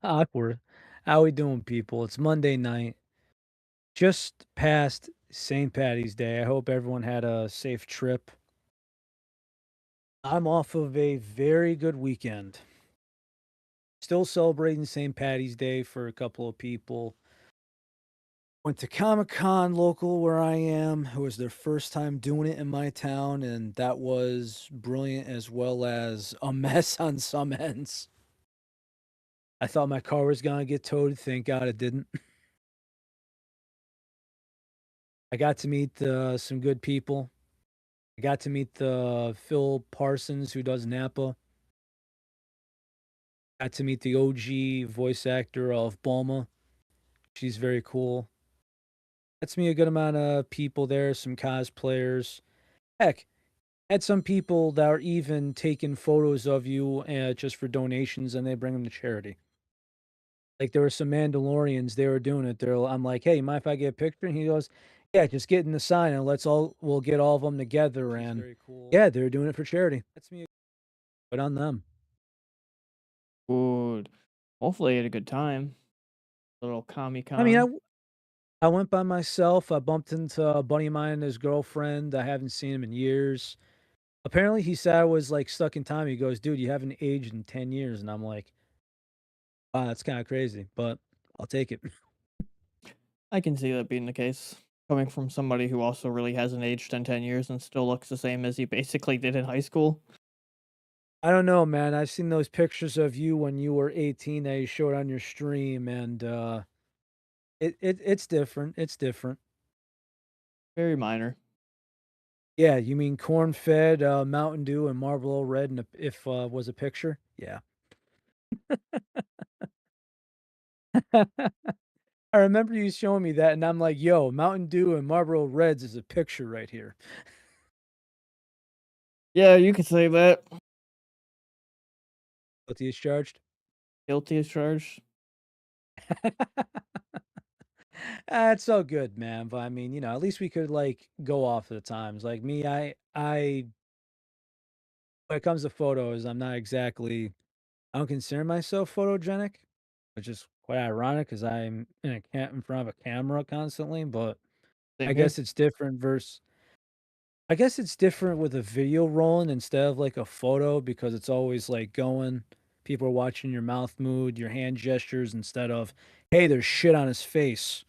Awkward. How we doing, people? It's Monday night, just past St. Patty's Day. I hope everyone had a safe trip. I'm off of a very good weekend. Still celebrating St. Patty's Day for a couple of people. Went to Comic Con local where I am. It was their first time doing it in my town, and that was brilliant as well as a mess on some ends. I thought my car was gonna get towed. Thank God it didn't. I got to meet some good people. I got to meet the Phil Parsons who does Napa. Got to meet the OG voice actor of Bulma. She's very cool. That's me a good amount of people there, some cosplayers. Heck, had some people that are even taking photos of you just for donations and they bring them to charity. Like there were some Mandalorians, they were doing it. I'm like, hey, mind if I get a picture? And he goes, yeah, just get in the sign and we'll get all of them together. She's and very cool. Yeah, they're doing it for charity. That's me. Good on them. Good. Hopefully you had a good time. Little Comic I mean, Con. I went by myself. I bumped into a buddy of mine and his girlfriend. I haven't seen him in years. Apparently, he said I was like stuck in time. He goes, dude, you haven't aged in 10 years. And I'm like, wow, that's kind of crazy, but I'll take it. I can see that being the case. Coming from somebody who also really hasn't aged in 10 years and still looks the same as he basically did in high school. I don't know, man. I've seen those pictures of you when you were 18 that you showed on your stream, and it's different. It's different. Very minor. Yeah, you mean corn-fed, Mountain Dew and Marlboro Red, and if was a picture? Yeah. I remember you showing me that, and I'm like, "Yo, Mountain Dew and Marlboro Reds is a picture right here." Yeah, you could say that. Guilty as charged. Guilty as charged. It's all good, man. But I mean, at least we could like go off at the times. Like me, I when it comes to photos, I'm not exactly. I don't consider myself photogenic, which is quite ironic because I'm in front of a camera constantly. But I Same here. guess it's different versus I guess it's different with a video rolling instead of like a photo because it's always like going. People are watching your mouth move, your hand gestures instead of, hey, there's shit on his face.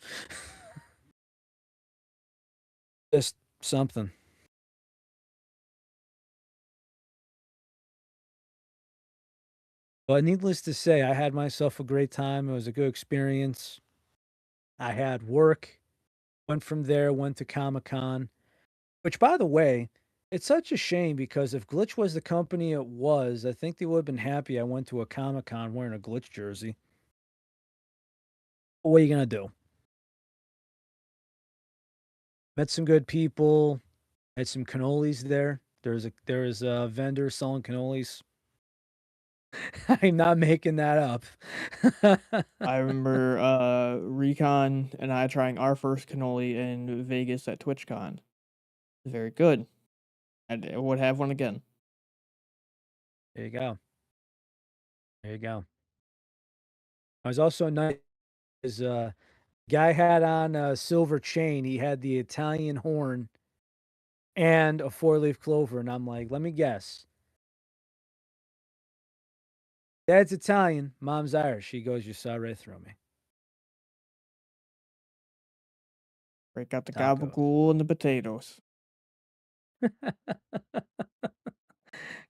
Just something. But needless to say, I had myself a great time. It was a good experience. I had work, went from there, went to Comic Con, which, by the way, it's such a shame because if Glitch was the company it was, I think they would have been happy I went to a Comic Con wearing a Glitch jersey. What are you going to do? Met some good people. Had some cannolis there. There was a vendor selling cannolis. I'm not making that up. I remember Recon and I trying our first cannoli in Vegas at TwitchCon. Very good. I would have one again. There you go. There you go. I was also nice. Guy had on a silver chain. He had the Italian horn and a four-leaf clover, and I'm like, "Let me guess. Dad's Italian, mom's Irish." She goes, "You saw right through me." Break out the Tacos. gabagool and the potatoes.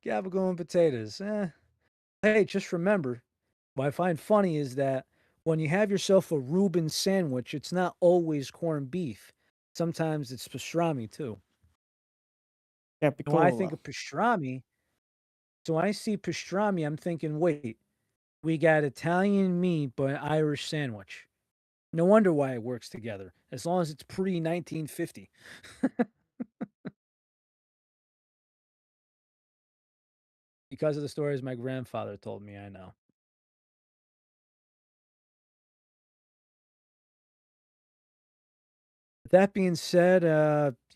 Gabagool and potatoes. Hey, just remember, what I find funny is that when you have yourself a Reuben sandwich, it's not always corned beef. Sometimes it's pastrami too. And when I think Capicola. of pastrami, so when I see pastrami, I'm thinking, wait, we got Italian meat but an Irish sandwich. No wonder why it works together, as long as it's pre 1950. Because of the stories my grandfather told me, I know. That being said,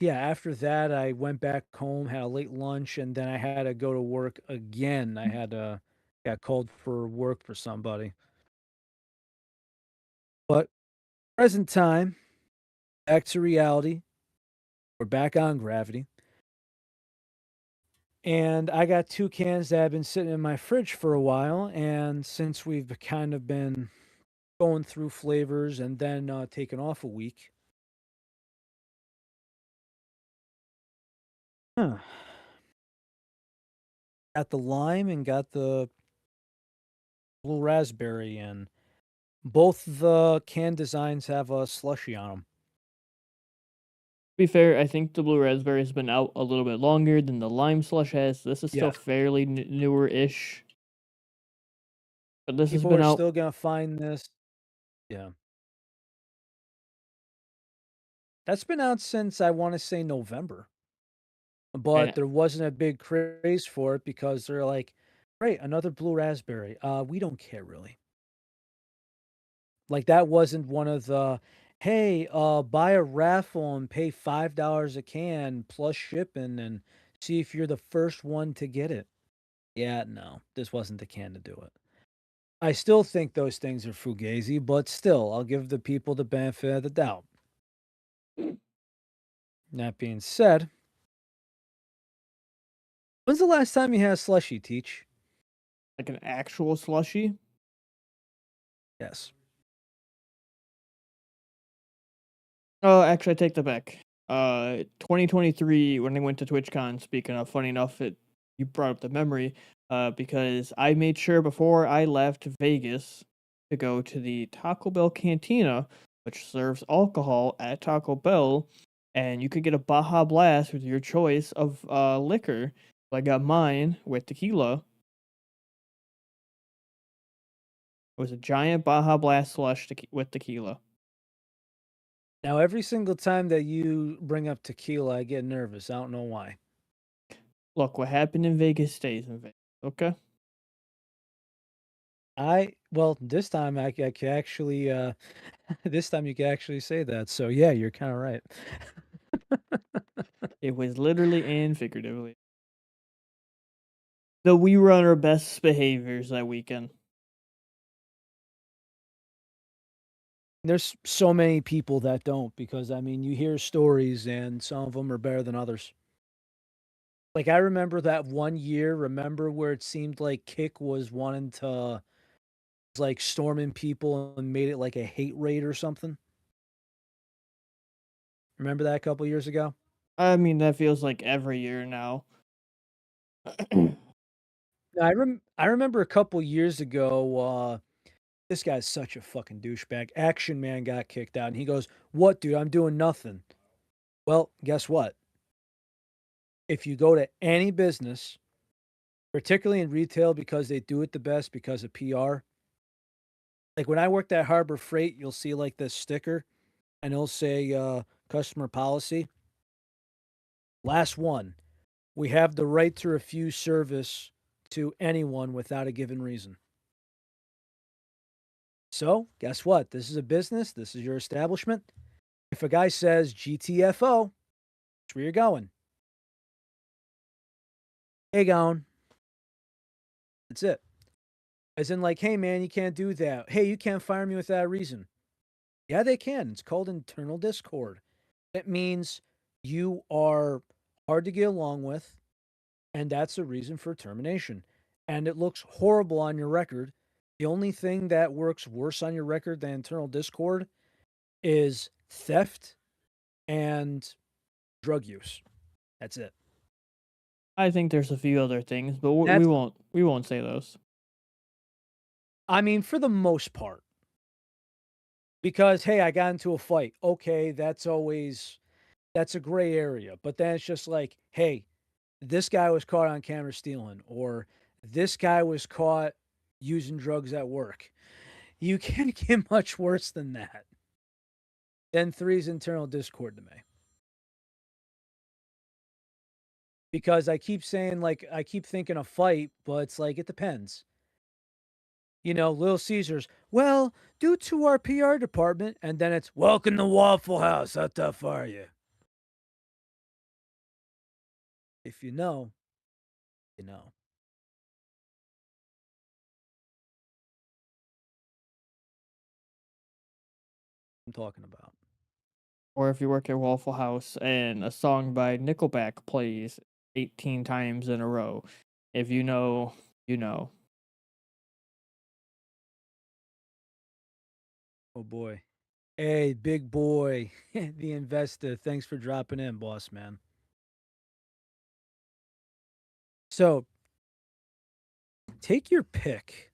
yeah, after that, I went back home, had a late lunch, and then I had to go to work again. I had to. got called for work for somebody. But present time, back to reality. We're back on gravity. And I got 2 cans that have been sitting in my fridge for a while, and since we've kind of been going through flavors and then, taking off a week. Huh. Got the lime and got the blue raspberry, and both the can designs have a slushy on them. Be fair, I think the blue raspberry has been out a little bit longer than the lime slush has. This is Yeah. still fairly newer-ish, but this has People been are out. still gonna find this. Yeah. That's been out since I wanna say November, but And there wasn't a big craze for it because they're like, "Great, another blue raspberry. We don't care really." Like, that wasn't one of the, "Hey, buy a raffle and pay $5 a can plus shipping and see if you're the first one to get it." Yeah, no, this wasn't the can to do it. I still think those things are fugazi, but still, I'll give the people the benefit of the doubt. That being said, when's the last time you had a slushie, Teach? like an actual slushy. Yes. Oh, actually, I take that back. 2023 when I went to TwitchCon. Speaking of, funny enough, it you brought up the memory. Because I made sure before I left Vegas to go to the Taco Bell Cantina, which serves alcohol at Taco Bell, and you could get a Baja Blast with your choice of liquor. So I got mine with tequila. It was a giant Baja Blast slush with tequila. Now, every single time that you bring up tequila, I get nervous. I don't know why. Look, what happened in Vegas stays in Vegas. Okay. Well, this time I can actually, this time you can actually say that. So yeah, you're kind of right. It was literally and figuratively. Though we were on our best behaviors that weekend. There's so many people that don't because I mean, you hear stories and some of them are better than others. Like I remember that one year, remember where it seemed like Kick was wanting to like storming people and made it like a hate raid or something? Remember that a couple years ago? I mean, that feels like every year now. I remember a couple years ago, this guy's such a fucking douchebag. Action Man got kicked out and he goes, "What, dude? I'm doing nothing." Well, guess what? If you go to any business, particularly in retail because they do it the best because of PR. Like when I worked at Harbor Freight, you'll see like this sticker and it'll say customer policy. Last one. We have the right to refuse service to anyone without a given reason. So, guess what? This is a business. This is your establishment. If a guy says GTFO, that's where you're going. Hey, going. That's it. As in, like, hey, man, you can't do that. Hey, you can't fire me without a reason. Yeah, they can. It's called internal discord. It means you are hard to get along with, and that's a reason for termination. And it looks horrible on your record. The only thing that works worse on your record than internal discord is theft and drug use. That's it. I think there's a few other things, but we That's won't say those. I mean, for the most part. Because hey, I got into a fight. Okay, that's a gray area. But then it's just like, hey, this guy was caught on camera stealing, or this guy was caught using drugs at work. You can't get much worse than that. Then three's internal discord to me. Because I keep saying, like, I keep thinking a fight, but it's like, it depends. You know, Little Caesars, well, due to our PR department, and then it's, welcome to Waffle House. How tough are you? If you know, you know. I'm talking about. Or if you work at Waffle House and a song by Nickelback plays 18 times in a row. If you know, you know. Oh boy. Hey, big boy, the investor. Thanks for dropping in, boss man. So take your pick,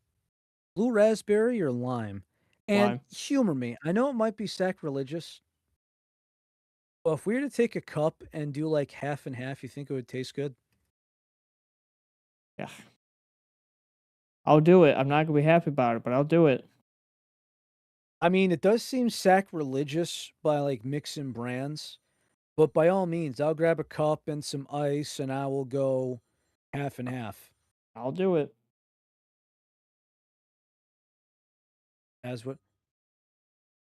blue raspberry or lime. And Lime. humor me. I know it might be sacrilegious, but if we were to take a cup and do like half and half, you think it would taste good? Yeah. I'll do it. I'm not gonna be happy about it, but I'll do it. I mean, it does seem sacrilegious by like mixing brands, but by all means, I'll grab a cup and some ice and I will go half and half. I'll do it. As what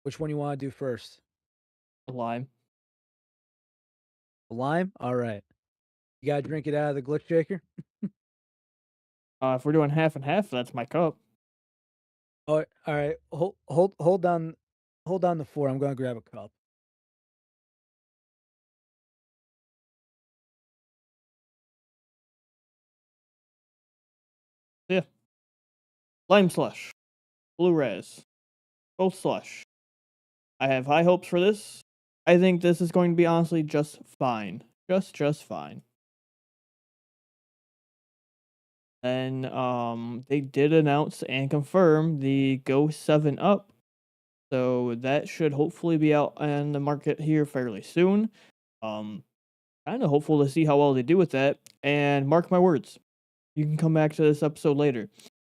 which one you want to do first? Lime. The lime? All right. You got to drink it out of the glitch shaker? If we're doing half and half, that's my cup. All right. Hold on the floor. I'm going to grab a cup. Yeah. Lime slush. Blue raz. Both slush. I have high hopes for this. I think this is going to be honestly just fine. Just fine. And they did announce and confirm the Go 7 Up. So that should hopefully be out on the market here fairly soon. Um kind of hopeful to see how well they do with that. And mark my words, you can come back to this episode later.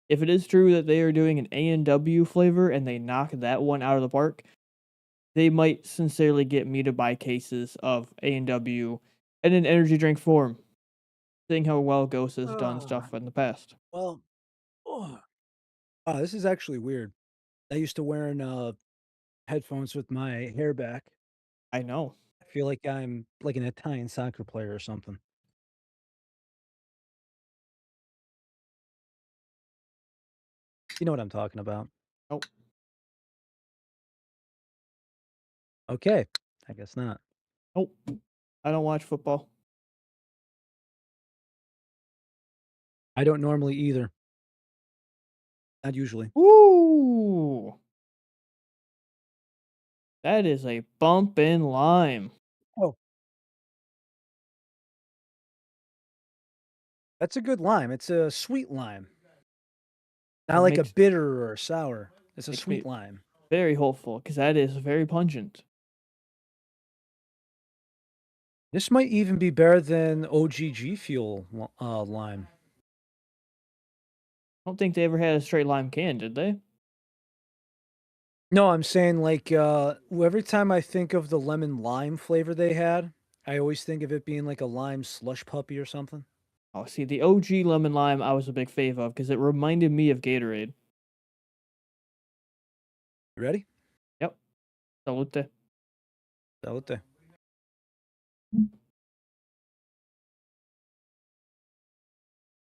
If it is true that they are doing an A&W flavor and they knock that one out of the park, they might sincerely get me to buy cases of A&W in an energy drink form, seeing how well Ghost has done Ah, stuff in the past. well, oh, wow, this is actually weird. I used to wearing headphones with my hair back. I know. I feel like I'm like an Italian soccer player or something. You know what I'm talking about. Nope. Okay. I guess not. Nope. I don't watch football. I don't normally either. Not usually. Ooh. That is a bump in lime. Oh, that's a good lime. It's a sweet lime. Not It like a makes bitter or sour. It's a makes sweet me lime. very hopeful because that is very pungent. This might even be better than OGG Fuel lime. I don't think they ever had a straight lime can, did they? No, I'm saying like every time I think of the lemon lime flavor they had, I always think of it being like a lime slush puppy or something. Oh, see, the OG lemon lime I was a big fave of because it reminded me of Gatorade. You ready? Yep. Salute. Salute.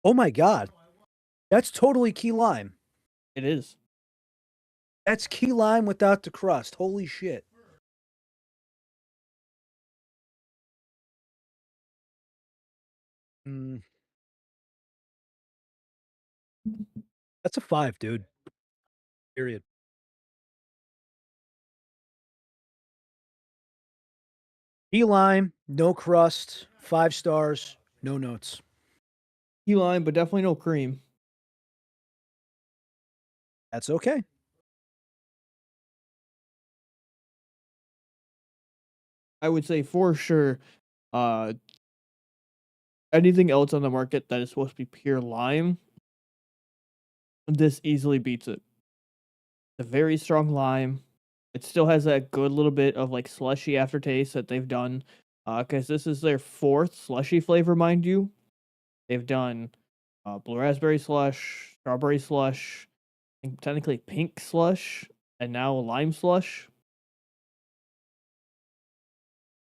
Oh my god. That's totally key lime. It is. That's key lime without the crust. Holy shit. Mm, that's a 5, dude. Period. Key lime, no crust, 5 stars, no notes. Key lime, but definitely no cream. That's okay. I would say for sure, uh, anything else on the market that is supposed to be pure lime, this easily beats it. A very strong lime. It still has that good little bit of like slushy aftertaste that they've done. Because this is their fourth slushy flavor, mind you. They've done blue raspberry slush, strawberry slush, I think technically pink slush, and now lime slush.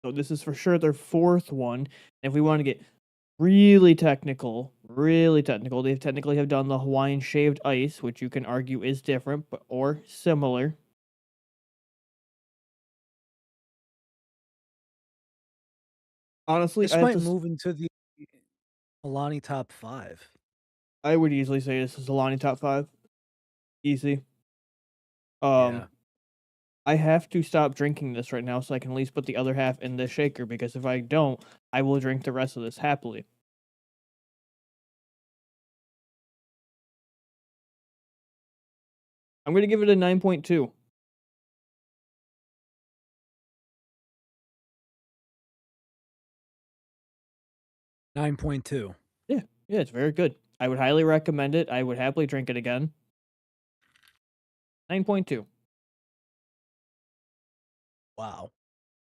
So this is for sure their fourth one. If we want to get really technical, they technically have done the Hawaiian shaved ice, which you can argue is different, but or similar. Honestly, This might move into the Alani top 5. I would easily say this is Alani top 5. Easy. Yeah. Um, I have to stop drinking this right now so I can at least put the other half in the shaker, because if I don't, I will drink the rest of this happily. I'm gonna give it a 9.2. 9.2. Yeah, yeah, it's very good. I would highly recommend it. I would happily drink it again. 9.2. Wow.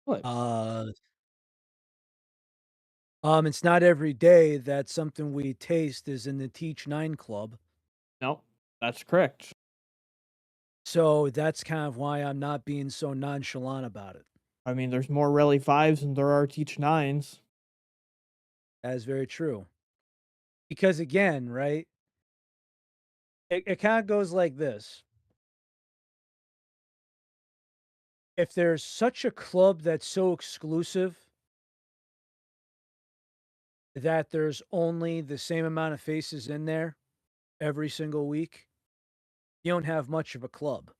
What? Uh, it's not every day that something we taste is in the Teach 9 Club. No, that's correct. So that's kind of why I'm not being so nonchalant about it. I mean, there's more Rally 5s than there are Teach 9s. That is very true. Because again, right, it kind of goes like this. If there's such a club that's so exclusive that there's only the same amount of faces in there every single week, you don't have much of a club.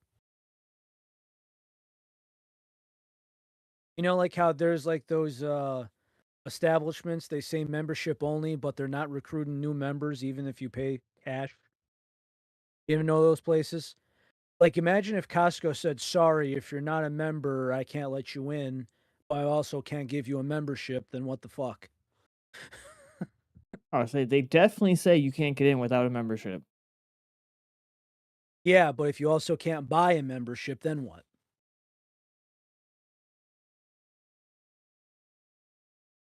You know, like how there's like those establishments, they say membership only, but they're not recruiting new members even if you pay cash. You even know those places? Like imagine if Costco said, "Sorry, if you're not a member, I can't let you in, but I also can't give you a membership," then what the fuck? I say they definitely say you can't get in without a membership. Yeah, but if you also can't buy a membership, then what?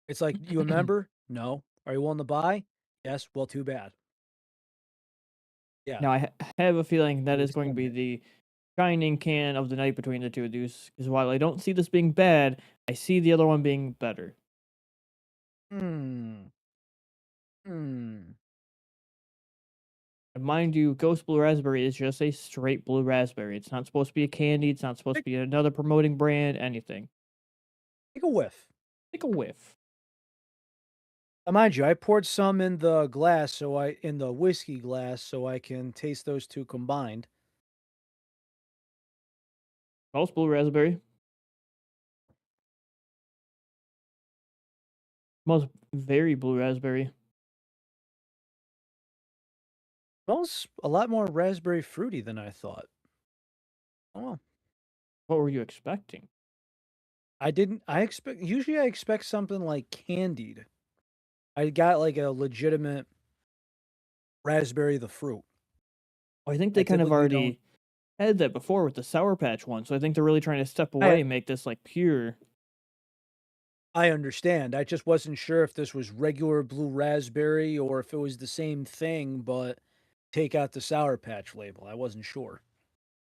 It's like, "You a member? No. Are you willing to buy? Yes. Well, too bad." Yeah, Now, have a feeling that really is going to be simple. the shining can of the night between the two of these. Because while I don't see this being bad, I see the other one being better. Hmm. Hmm. And mind you, Ghost Blue Raspberry is just a straight blue raspberry. It's not supposed to be a candy. It's not supposed to Take be another promoting brand, anything. take a whiff. Take a whiff. Mind you, I poured some in the glass, in the whiskey glass, so I can taste those 2 combined. Ghost Blue Raspberry. Smells very blue raspberry. Smells a lot more raspberry fruity than I thought. Oh, What were you expecting? I didn't I expect usually I expect something like candied. I got like a legitimate raspberry the fruit. Oh, I think I they kind of typically don't. already had that before with the Sour Patch one, so I think they're really trying to step I away and make this like pure. I understand. I just wasn't sure if this was regular blue raspberry or if it was the same thing, but take out the Sour Patch label. I wasn't sure.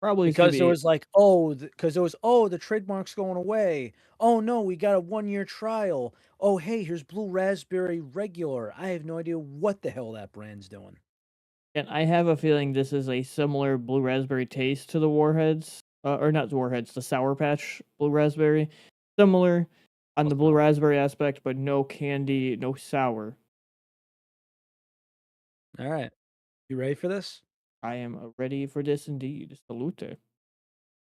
Probably is gonna Because it be. was like, "Oh," because it was, "Oh, the trademark's going away. Oh, no, we got a 1-year trial. Oh, hey, here's blue raspberry regular." I have no idea what the hell that brand's doing. And I have a feeling this is a similar blue raspberry taste to the Warheads, or not the Warheads, the Sour Patch blue raspberry. Similar on the Close blue enough. raspberry aspect, but no candy, no sour. Alright. You ready for this? I am ready for this indeed. Salute.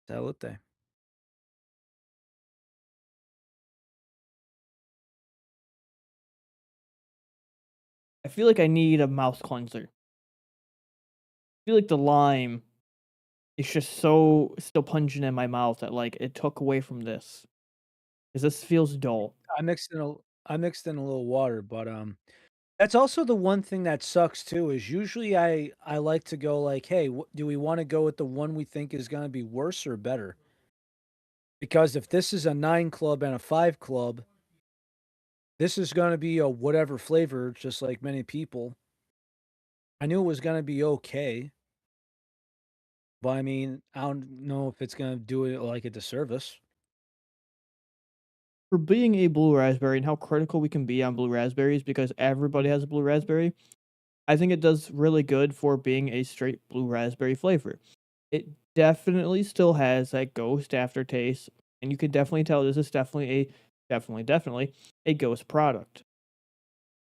Salute. I feel like I need a mouth cleanser. I feel like the lime is just so still pungent in my mouth that like it took away from this. Because this feels dull. I mixed in a little water, but, that's also the one thing that sucks too, is usually I like to go like, "Hey, do we wanna go with the one we think is gonna be worse or better?" Because if this is a 9 club and a 5 club, this is gonna be a whatever flavor, just like many people. I knew it was gonna be okay, but I mean, I don't know if it's gonna do it like a disservice. For being a blue raspberry and how critical we can be on blue raspberries because everybody has a blue raspberry, I think it does really good for being a straight blue raspberry flavor. It definitely still has that ghost aftertaste, and you can definitely tell this is definitely a Definitely, definitely a Ghost product.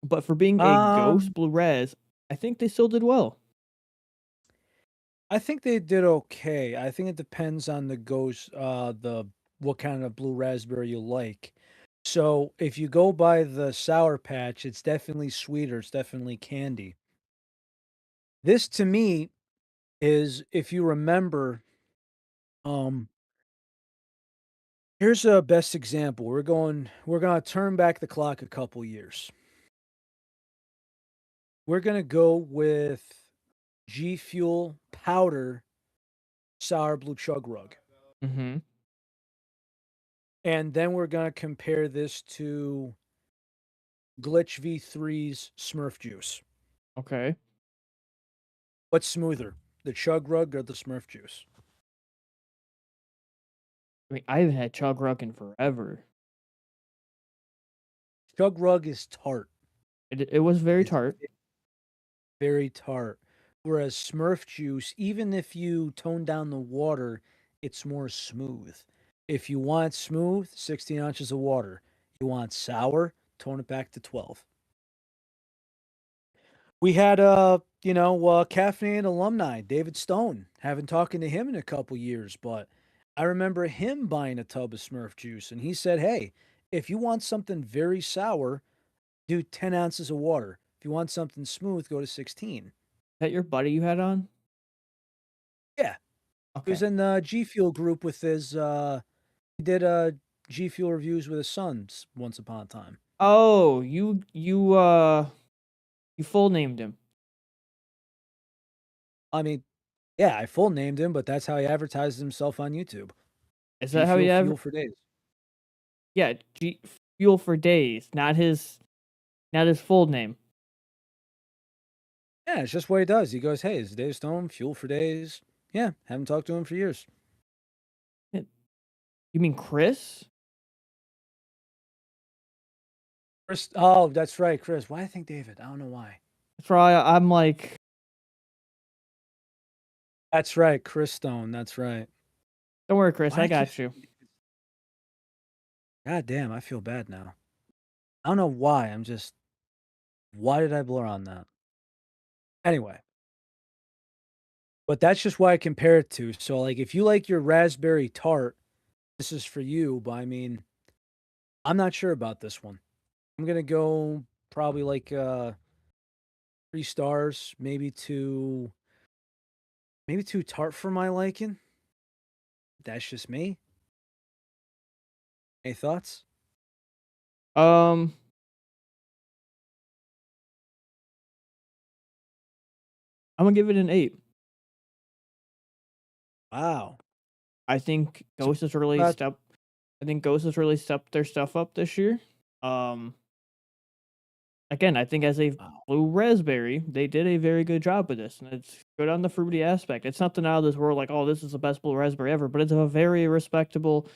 But for being a Ghost Um, Blue Raz, I think they still did well. I think they did okay. I think it depends on the ghost, the what kind of blue raspberry you like. So if you go by the Sour Patch, it's definitely sweeter. It's definitely candy. This to me is, if you remember, um, here's a best example. We're gonna turn back the clock a couple years. We're gonna go with G Fuel powder sour blue chug rug. Mhm. And then we're gonna compare this to Glitch V3's Smurf juice. Okay. What's smoother, the chug rug or the Smurf juice? I mean, I haven't had Chug Rock in forever. Chug rug is tart. It was very It's tart. very tart. Whereas Smurf juice, even if you tone down the water, it's more smooth. If you want smooth, 16 ounces of water. You want sour, tone it back to 12. We had caffeinated alumni, David Stone. Haven't talking to him in a couple years, but I remember him buying a tub of Smurf juice, and he said, "Hey, if you want something very sour, do 10 ounces of water. If you want something smooth, go to 16." That your buddy you had on? Yeah, he was Okay. in the G Fuel group with his. He did G Fuel reviews with his sons once upon a time. Oh, you full named him. I mean, yeah, I full named him, but that's how he advertised himself on YouTube. Is G that how Fuel he ever? Fuel for Days. Yeah, Fuel for Days, not his full name. Yeah, it's just what he does. He goes, "Hey, it's Dave Stone, Fuel for Days." Yeah, haven't talked to him for years. Eh, You mean Chris? Chris, oh, that's right, Chris. Why I think David? I don't know why. That's why I'm like, That's right, Chris Stone. That's right. don't worry, Chris, Why I I keep got you. thinking God damn, I feel bad now. I don't know why. Why did I blur on that? Anyway, but that's just why I compare it to. So, like, if you like your raspberry tart, this is for you. But I mean, I'm not sure about this one. I'm gonna go probably like 3 stars, maybe too tart for my liking. That's just me. Any thoughts? Um, I'm gonna give it an 8. Wow. I think So Ghost has really about stepped. I think Ghost has really stepped their stuff up this year. Um, Again, I think as a wow. blue raspberry, they did a very good job with this, and it's good on the fruity aspect. It's nothing out of this world like, oh, this is the best blue raspberry ever, but it's a very respectable,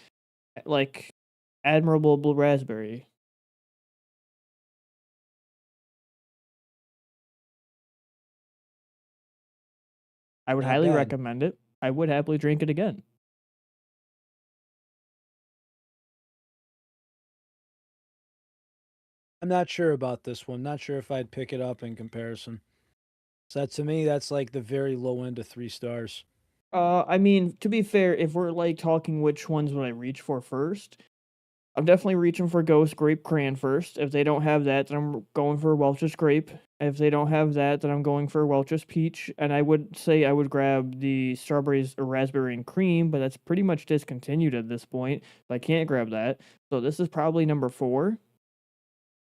like, admirable blue raspberry. I would Not highly bad. recommend it. I would happily drink it again. I'm not sure about this one. Not sure if I'd pick it up in comparison. So that to me, that's like the very low end of 3 stars. I mean, to be fair, if we're like talking which ones would I reach for first, I'm definitely reaching for Ghost Grape Crayon first. If they don't have that, then I'm going for Welch's Grape. If they don't have that, then I'm going for Welch's Peach. And I would say I would grab the strawberries or raspberry and cream, but that's pretty much discontinued at this point. So I can't grab that. So this is probably number 4.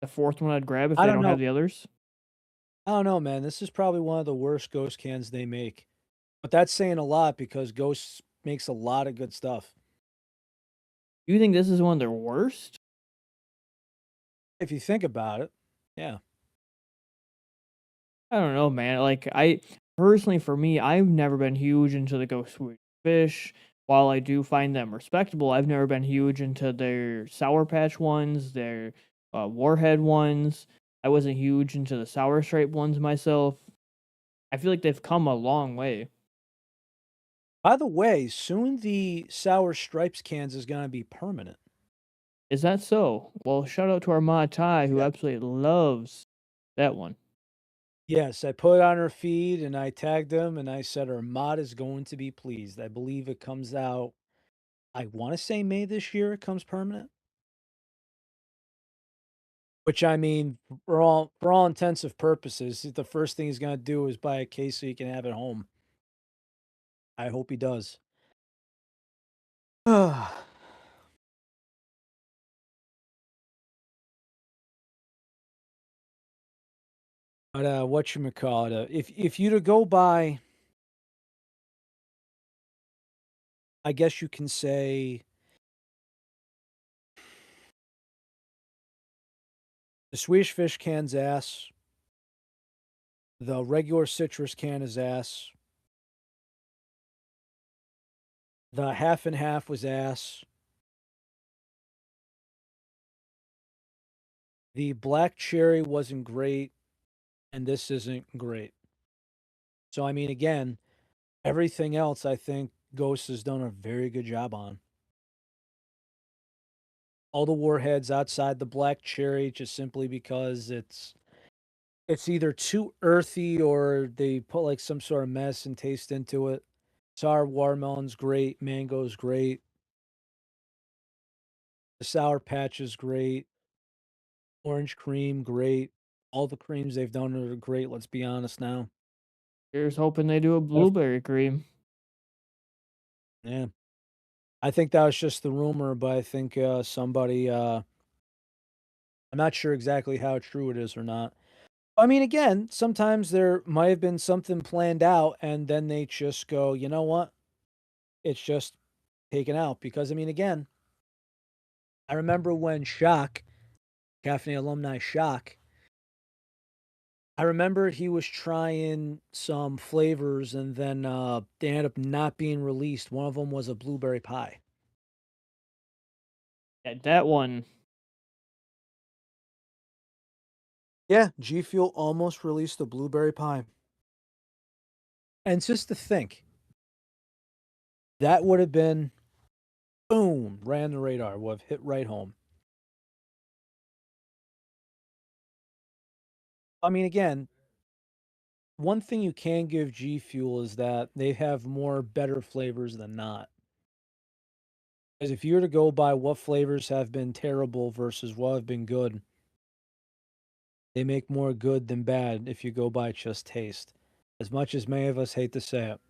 The fourth one I'd grab if I they don't don't have know. the others. I don't know, man. This is probably one of the worst Ghost cans they make. But that's saying a lot because Ghost makes a lot of good stuff. You think this is one of their worst? If you think about it, yeah. I don't know, man. Like I personally, for me, I've never been huge into the ghost squid fish. While I do find them respectable, I've never been huge into their Sour Patch ones, their Warhead ones. I wasn't huge into the Sour Stripe ones myself. I feel like they've come a long way. By the way, soon the Sour Stripes cans is going to be permanent. Is that so? Well, shout out to our mod Ty, who Yeah. absolutely loves that one. Yes, I put it on her feed and I tagged them and I said her mod is going to be pleased. I believe it comes out, I want to say May this year it comes permanent. Which I mean, for all intents and purposes, the first thing he's gonna do is buy a case so he can have it home. I hope he does. But whatchamacallit, if you to go by, I guess you can say the Swedish Fish can's ass, the regular citrus can is ass, the half and half was ass, the black cherry wasn't great, and this isn't great. So, I mean, again, everything else I think Ghost has done a very good job on. All the warheads outside the black cherry just simply because it's either too earthy or they put like some sort of medicine taste into it. Sour watermelon's great, mango's great, the sour patch is great, orange cream great. All the creams they've done are great, let's be honest now. Here's hoping they do a Def- blueberry cream. Yeah. I think that was just the rumor, but I think somebody I'm not sure exactly how true it is or not. I mean, again, sometimes there might have been something planned out and then they just go, you know what? It's just taken out. Because, I mean, again, I remember when Caffeine alumni Shock, I remember he was trying some flavors and then they ended up not being released. One of them was a blueberry pie. Yeah, that one. Yeah, G Fuel almost released a blueberry pie. And it's just to think, that would have been boom, ran the radar, would have hit right home. I mean, again, one thing you can give G Fuel is that they have more better flavors than not. Because if you were to go by what flavors have been terrible versus what have been good, they make more good than bad if you go by just taste. As much as many of us hate to say it,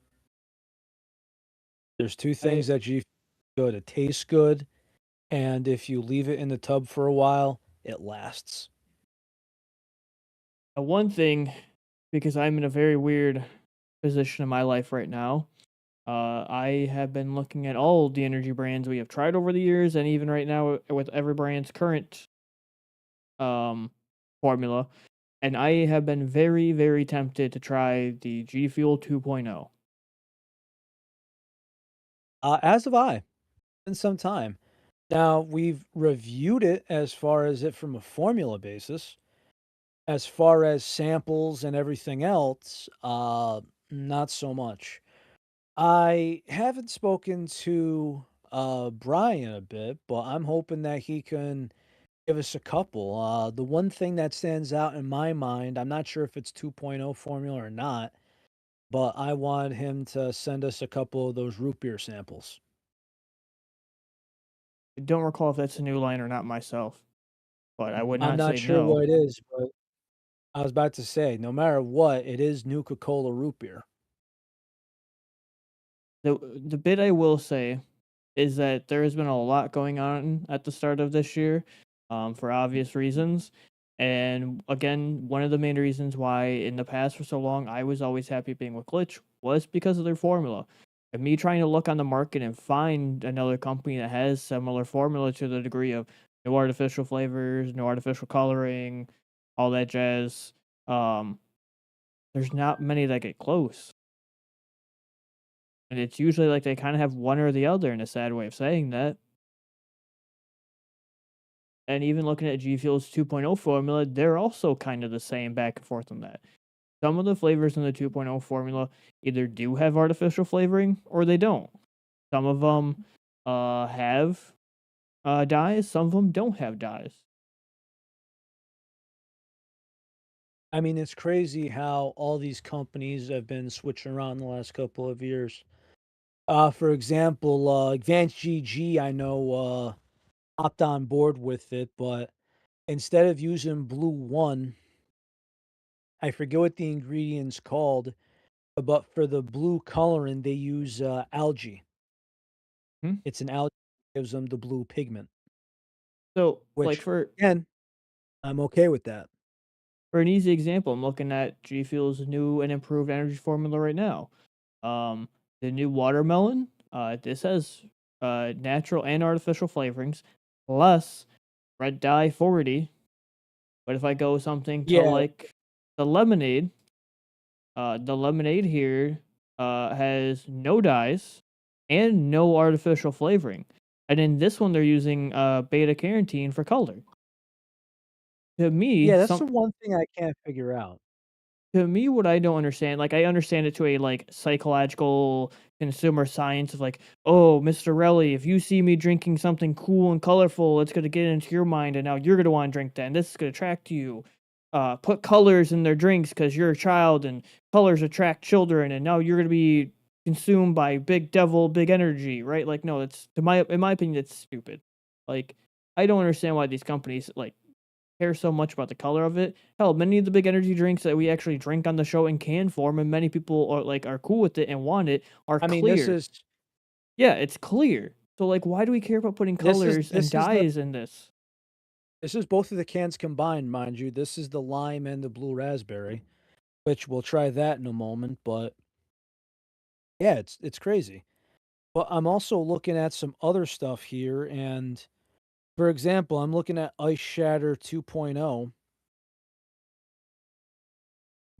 there's two I things that G Fuel good. It tastes good, and if you leave it in the tub for a while, it lasts. one thing, because I'm in a very weird position in my life right now. I have been looking at all the energy brands we have tried over the years, and even right now with every brand's current um formula, and I have been very, very tempted to try the G Fuel 2.0. As have I, in some time. Now, we've reviewed it as far as it from a formula basis. As far as samples and everything else, not so much. I haven't spoken to Brian a bit, but I'm hoping that he can give us a couple. The one thing that stands out in my mind, I'm not sure if it's 2.0 formula or not, but I want him to send us a couple of those root beer samples. I don't recall if that's a new line or not myself, but I would I'm not not say sure no. what it is, but I was about to say, no matter what, it is Nuka Cola root beer. The bit I will say is that there has been a lot going on at the start of this year, for obvious reasons. And again, one of the main reasons why in the past for so long I was always happy being with Glitch was because of their formula. And me trying to look on the market and find another company that has similar formula to the degree of no artificial flavors, no artificial coloring, all that jazz. Um, there's not many that get close. And it's usually like they kind of have one or the other in a sad way of saying that. And even looking at G Fuel's 2.0 formula, they're also kind of the same back and forth on that. Some of the flavors in the 2.0 formula either do have artificial flavoring or they don't. Some of them have. dyes, some of them don't have dyes. I mean, it's crazy how all these companies have been switching around the last couple of years. For example, Advanced GG, I know, hopped on board with it, but instead of using Blue One, I forget what the ingredient's called, but for the blue coloring, they use algae. Hmm? It's an algae that gives them the blue pigment, So, like which again, I'm okay with that. for an easy example, I'm looking at G Fuel's new and improved energy formula right now. Um, the new watermelon, this has natural and artificial flavorings, plus red dye 40. But if I go something to Yeah, like the lemonade here has no dyes and no artificial flavoring. And in this one, they're using beta carotene for color. To me, yeah, that's the one thing I can't figure out. what I don't understand, like, I understand it to a, like, psychological consumer science of, like, "Oh, Mr. Relly, if you see me drinking something cool and colorful, it's gonna get into your mind, and now you're gonna wanna drink that, and this is gonna attract you. Put colors in their drinks because 'cause you're a child, and colors attract children, and now you're gonna be consumed by big devil, big energy," right? Like, no, it's in my opinion, it's stupid. Like, I don't understand why these companies, like, care so much about the color of it. Hell, many of the big energy drinks that we actually drink on the show in can form, and many people are cool with it and want it, are I mean, this clear. is Yeah, it's clear. So like, why do we care about putting this is colors and this is the dyes in this? this is both of the cans combined, mind you. This is the lime and the blue raspberry, which we'll try that in a moment. But yeah, it's crazy. But I'm also looking at some other stuff here, and for example, I'm looking at Ice Shatter 2.0.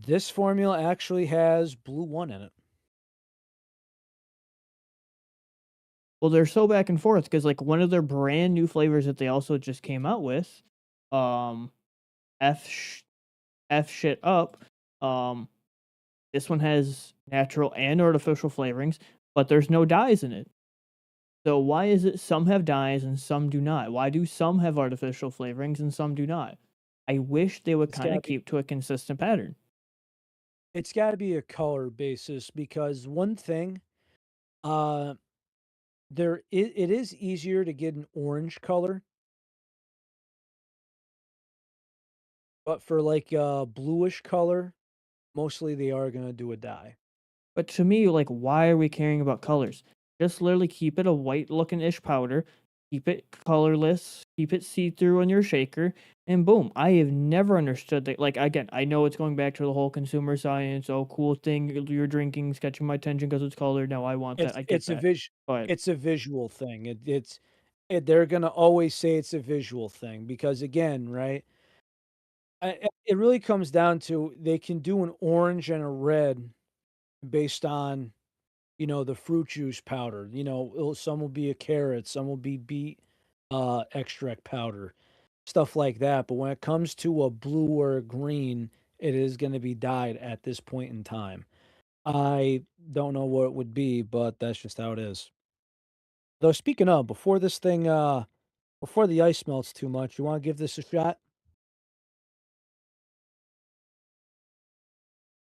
This formula actually has Blue One in it. Well, they're so back and forth because like one of their brand new flavors that they also just came out with, um, F sh- F shit up. Um, this one has natural and artificial flavorings, but there's no dyes in it. So why is it some have dyes and some do not? Why do some have artificial flavorings and some do not? I wish they would It's kind gotta of be keep to a consistent pattern. it's gotta be a color basis because one thing, uh, it is easier to get an orange color, but for like a bluish color, mostly they are gonna do a dye. But to me, like, why are we caring about colors? Just literally keep it a white looking ish powder, keep it colorless, keep it see through in your shaker, and boom. I have never understood that. Like, again, I know it's going back to the whole consumer science. Oh, cool thing you're drinking is catching my attention because it's colored. Now I want that. It's I get it's a that. But it's a visual thing. They're gonna always say it's a visual thing because again, right? It really comes down to they can do an orange and a red based on, the fruit juice powder. Some will be a carrot, some will be beet extract powder, stuff like that. But when it comes to a blue or a green, it is going to be dyed at this point in time. I don't know what it would be, but that's just how it is. Though speaking of, before the ice melts too much, you want to give this a shot?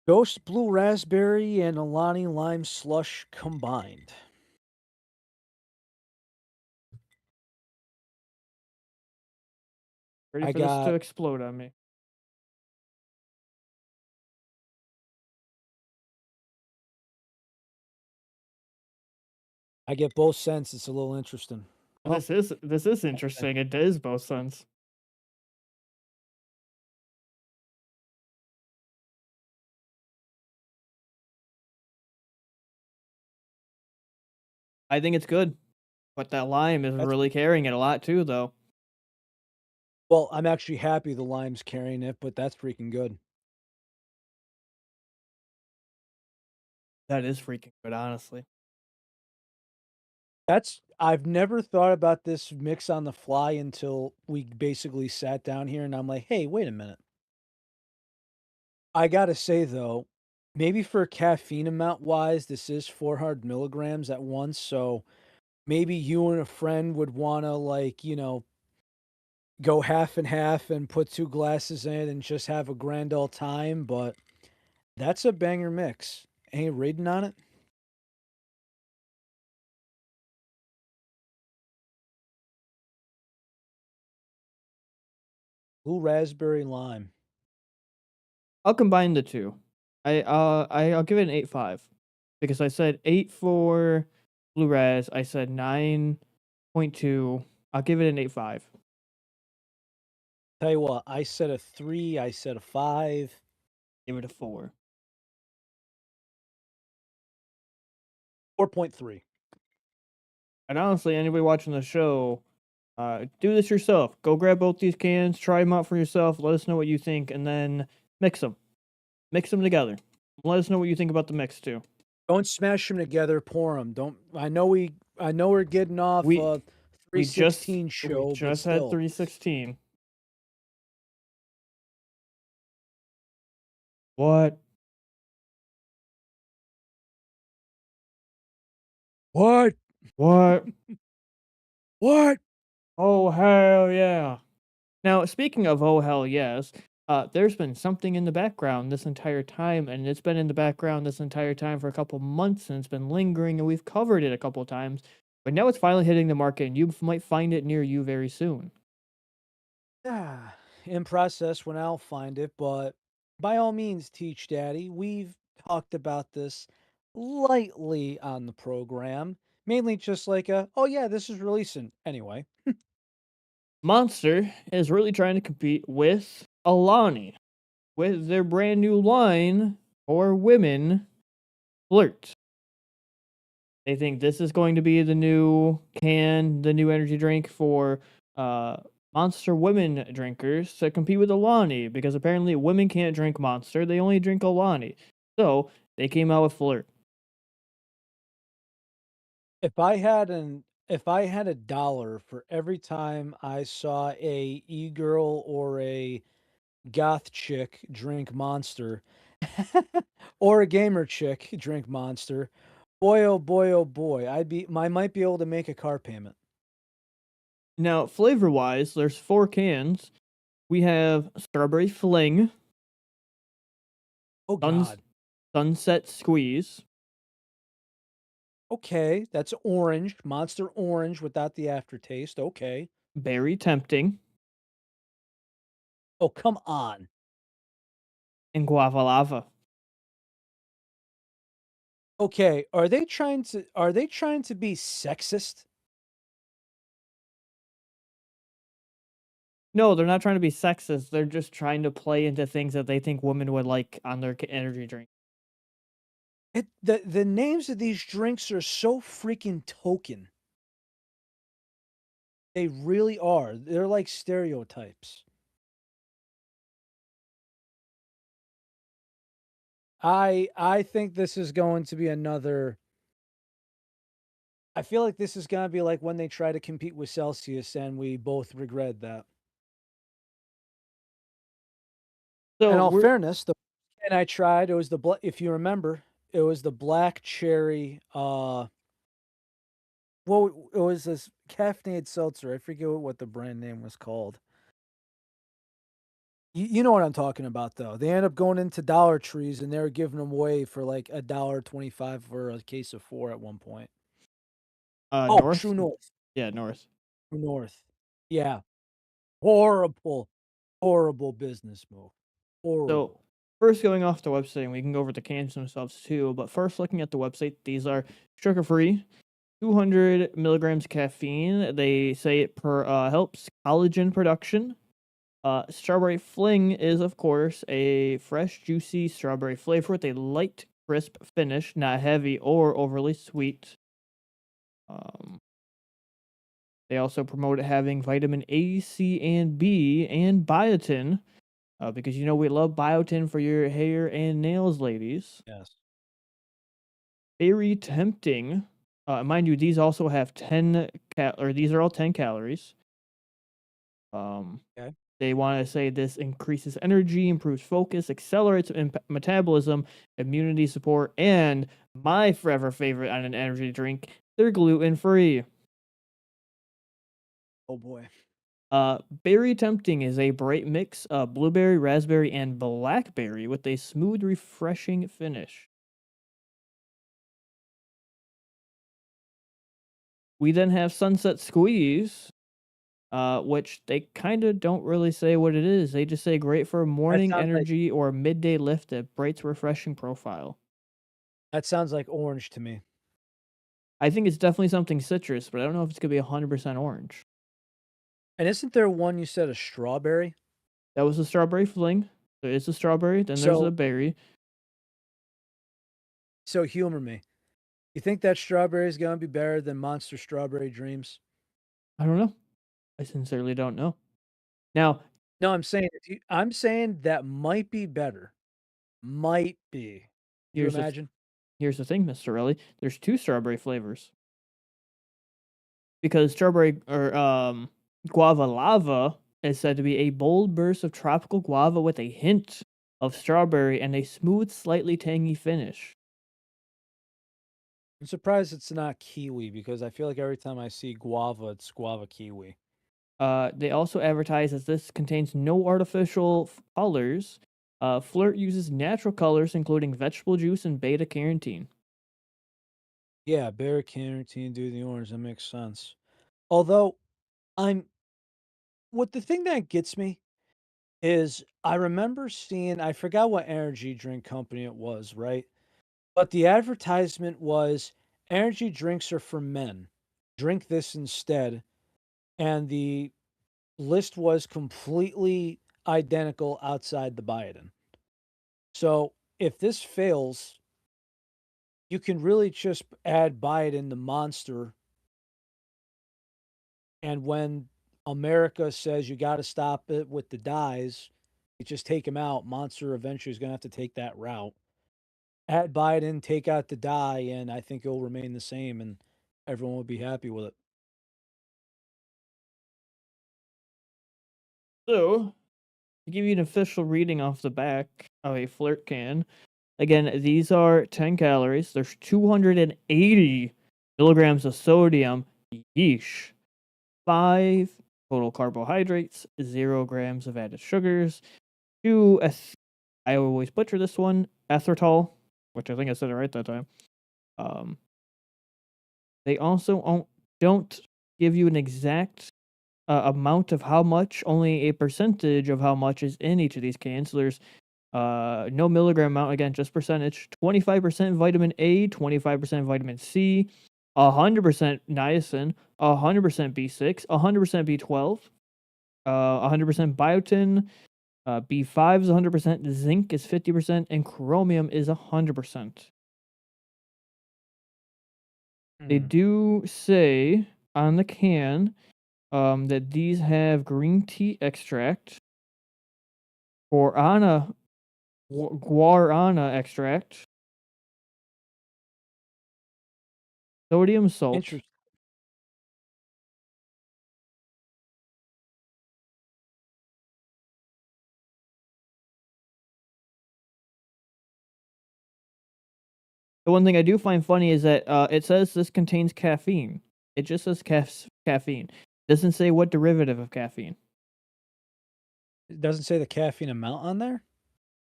Ghost Blue Raspberry and Alani Lime Slush combined. ready I for this to got explode on me. I get both scents. It's a little interesting. Oh, This is okay. interesting. It is both sense. I think it's good, but that lime is That's really carrying it a lot too, though. well, I'm actually happy the lime's carrying it, but that's freaking good. That is freaking good, honestly. I've never thought about this mix on the fly until we basically sat down here and I'm like, "Hey, wait a minute." I gotta say though, maybe for caffeine amount wise, this is 400 milligrams at once, so maybe you and a friend would want to, like, go half and half and put 2 glasses in and just have a grand old time, but that's a banger mix. Any rating on it? Blue raspberry lime. I'll combine the two. I'll give it an 8.5 because I said 8 for blue raz. I said 9.2. I'll give it an 8.5. Tell you what, I said a 3, I said a 5, Give it a 4. 4.3. And honestly, anybody watching the show, do this yourself. Go grab both these cans, try them out for yourself. Let us know what you think, and then mix them. Mix them together. Let us know what you think about the mix too. Don't smash them together, pour them. Don't I know we're getting off We a we just 316 we show, but just had still. 316. What? What? What? What? Oh hell yeah! Now, speaking of oh hell yes, there's been something in the background this entire time, and it's been in the background this entire time for a couple months, and it's been lingering, and we've covered it a couple times. But now it's finally hitting the market, and you might find it near you very soon. Ah, in process when I'll find it, but by all means, Teach Daddy. We've talked about this lightly on the program, mainly just like oh yeah, this is releasing anyway. Monster is really trying to compete with Alani with their brand new line for women, Flirt. They think this is going to be the new the new energy drink for uh, Monster women drinkers to compete with Alani because apparently women can't drink Monster; they only drink Alani. So they came out with Flirt. If I had a dollar for every time I saw a e-girl or a goth chick drink Monster or a gamer chick drink Monster, boy oh boy, I might be able to make a car payment. Now, flavor wise, there's 4 cans. We have Strawberry Fling, Oh Suns- god. Sunset Squeeze, Okay, that's orange, Monster orange without the aftertaste. Okay. Berry Tempting, Oh, come on. and Guava Lava. Okay, are they trying to be sexist? No, they're not trying to be sexist. They're just trying to play into things that they think women would like on their energy drink. The names of these drinks are so freaking token. They really are. They're like stereotypes. I think this is going to be another I feel like this is going to be like when they try to compete with Celsius and we both regret that. In So all we're fairness, the and I tried, it was if you remember, it was the black cherry well, it was this caffeinated seltzer. I forget what the brand name was called. You know what I'm talking about, though. They end up going into Dollar Trees and they were giving them away for like $1.25 for a case of 4 at one point. Oh, North. True North. Yeah, North. True North. Yeah. Horrible, horrible business move. So Horrible. first going off the website, and we can go over the cans themselves too. But first, looking at the website, these are sugar free, 200 milligrams caffeine. They say it helps collagen production. Strawberry Fling is, of course, a fresh, juicy strawberry flavor with a light, crisp finish, not heavy or overly sweet. Um, they also promote it having vitamin A, C, and B, and biotin, because you know we love biotin for your hair and nails, ladies. Yes. Very tempting. Mind you, these also have these are all 10 calories. Um, Okay. They want to say this increases energy, improves focus, accelerates metabolism, immunity support, and my forever favorite on an energy drink, they're gluten free. Oh boy. Berry Tempting is a bright mix of blueberry, raspberry, and blackberry with a smooth, refreshing finish. We then have Sunset Squeeze, which they kind of don't really say what it is. They just say great for That morning sounds like energy or midday lift that brights refreshing profile. that sounds like orange to me. I think it's definitely something citrus, but I don't know if it's gonna be 100% orange. And isn't there one you said a strawberry? That was a strawberry fling. There is a strawberry, then there's a So berry. so humor me. You think that strawberry is gonna be better than Monster Strawberry Dreams? I don't know. I sincerely don't know. Now, No, I'm saying that might be better. Might be. Could you here's the th- imagine? here's the thing, Mr. Relly. There's two strawberry flavors because strawberry or guava lava is said to be a bold burst of tropical guava with a hint of strawberry and a smooth, slightly tangy finish. I'm surprised it's not kiwi because I feel like every time I see guava, it's guava kiwi. They also advertise that this contains no artificial colors. Flirt uses natural colors, including vegetable juice and beta carotene. Yeah, berry carotene, do the orange. That makes sense. Although I'm what the thing that gets me is I remember seeing I forgot what energy drink company it was, right? But the advertisement was energy drinks are for men. Drink this instead. And the list was completely identical outside the Biden. So if this fails, you can really just add Biden the monster. And when America says you got to stop it with the dyes, you just take him out. Monster eventually is going to have to take that route. Add Biden, take out the dye, and I think it'll remain the same, and everyone will be happy with it. So, to give you an official reading off the back of a flirt can, again, these are 10 calories. There's 280 milligrams of sodium. Yeesh. 5 total carbohydrates, 0 grams of added sugars, 2 I always butcher this one, erythritol, which I think I said it right that time. Um, they also don't give you an exact amount of how much, only a percentage of how much is in each of these cans. So there's no milligram amount, again, just percentage. 25% vitamin A, 25% vitamin C, 100% niacin, 100% B6, 100% B12, 100% biotin, B5 is 100%, zinc is 50%, and chromium is 100%. They Hmm. do say on the can that these have green tea extract, guarana, guarana extract, sodium salt. Interesting. The one thing I do find funny is that it says this contains caffeine. It just says caffeine. Doesn't say what derivative of caffeine. It doesn't say the caffeine amount on there.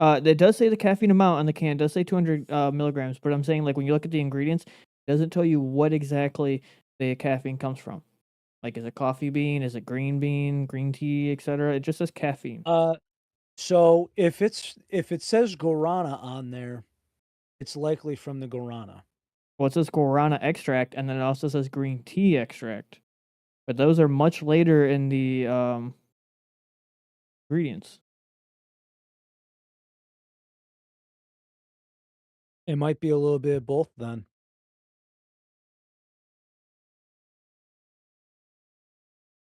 It does say the caffeine amount on the can. It does say 200 milligrams, but I'm saying like when you look at the ingredients, it doesn't tell you what exactly the caffeine comes from. Like, is it coffee bean? Is it green bean, green tea, etc.? It just says caffeine. Uh, so if it says guarana on there, it's likely from the guarana. Well, it says guarana extract, and then it also says green tea extract. But those are much later in the ingredients. It might be a little bit of both then.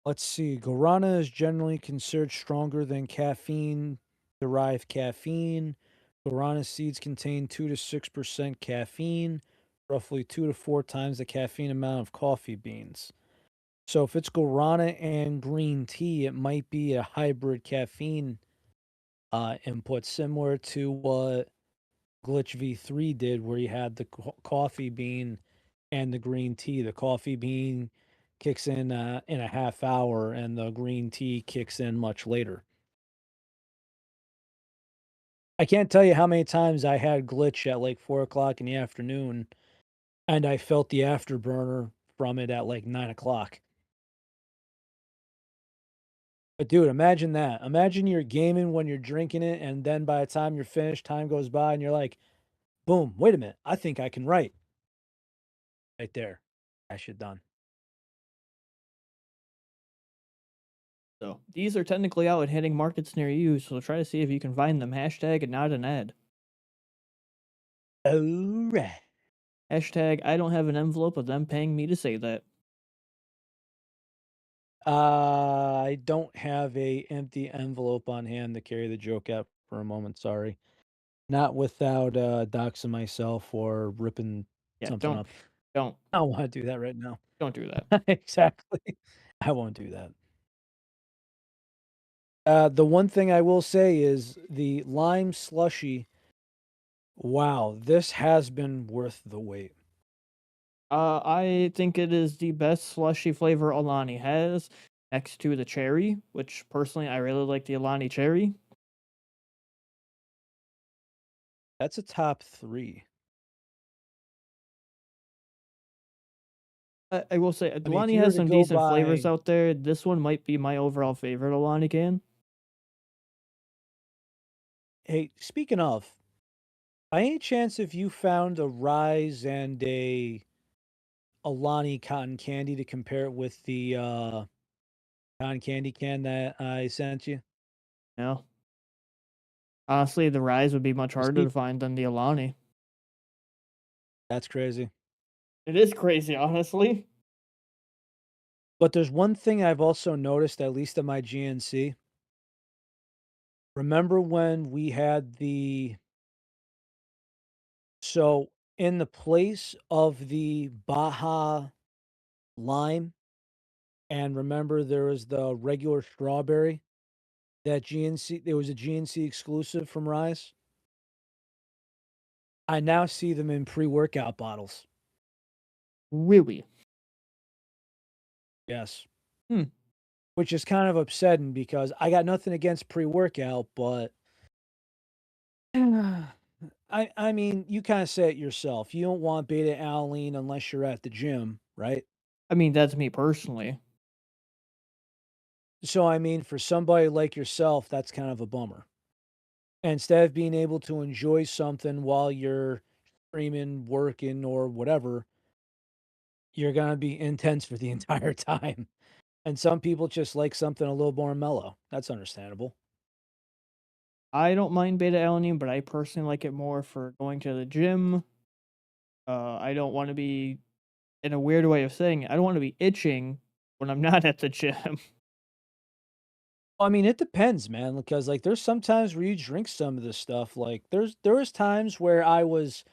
Let's see. Guarana is generally considered stronger than caffeine derived caffeine. Guarana seeds contain 2 to 6% caffeine, roughly 2 to 4 times the caffeine amount of coffee beans. So if it's guarana and green tea, it might be a hybrid caffeine input, similar to what Glitch V3 did, where you had the coffee bean and the green tea. The coffee bean kicks in a half hour, and the green tea kicks in much later. I can't tell you how many times I had glitch at like 4 o'clock in the afternoon, and I felt the afterburner from it at like 9 o'clock. But dude, imagine that. Imagine you're gaming when you're drinking it, and then by the time you're finished, time goes by, and you're like, boom, wait a minute. I think I can write right there. That shit done. So these are technically out and hitting markets near you, so try to see if you can find them. Hashtag not an ad. All right. Hashtag I don't have an envelope of them paying me to say that. I don't have a empty envelope on hand to carry the joke out for a moment. Sorry. Not without doxing myself or ripping Yeah, something don't up. don't I don't want to do that right now. don't do that. Exactly. I won't do that. The one thing I will say is the lime slushy. Wow, this has been worth the wait. I think it is the best slushy flavor Alani has, next to the cherry, which personally I really like the Alani cherry. That's a top three. I will say I mean, if Alani you were has to some go decent flavors by, out there. This one might be my overall favorite Alani can. hey, speaking of, by any chance, if you found a Rise and a Alani cotton candy to compare it with the cotton candy can that I sent you? You know, honestly, the Rise would be much 'Cause harder to find than the Alani. that's crazy. It is crazy, honestly. But there's one thing I've also noticed, at least in my GNC. Remember when we had so in the place of the Baja lime, and remember there was the regular strawberry, that GNC, there was a GNC exclusive from Rise. I now see them in pre-workout bottles. Really. Yes. Hmm. Which is kind of upsetting because I got nothing against pre-workout, but I mean, you kind of say it yourself. You don't want beta alanine unless you're at the gym, right? I mean, that's me personally. So I mean, for somebody like yourself, that's kind of a bummer. Instead of being able to enjoy something while you're streaming, working, or whatever, you're gonna be intense for the entire time. And some people just like something a little more mellow. That's understandable. I don't mind beta alanine, but I personally like it more for going to the gym. I don't want to be, in a weird way of saying it, I don't want to be itching when I'm not at the gym. I mean, it depends, man, because like there's sometimes where you drink some of this stuff. Like there was times where I was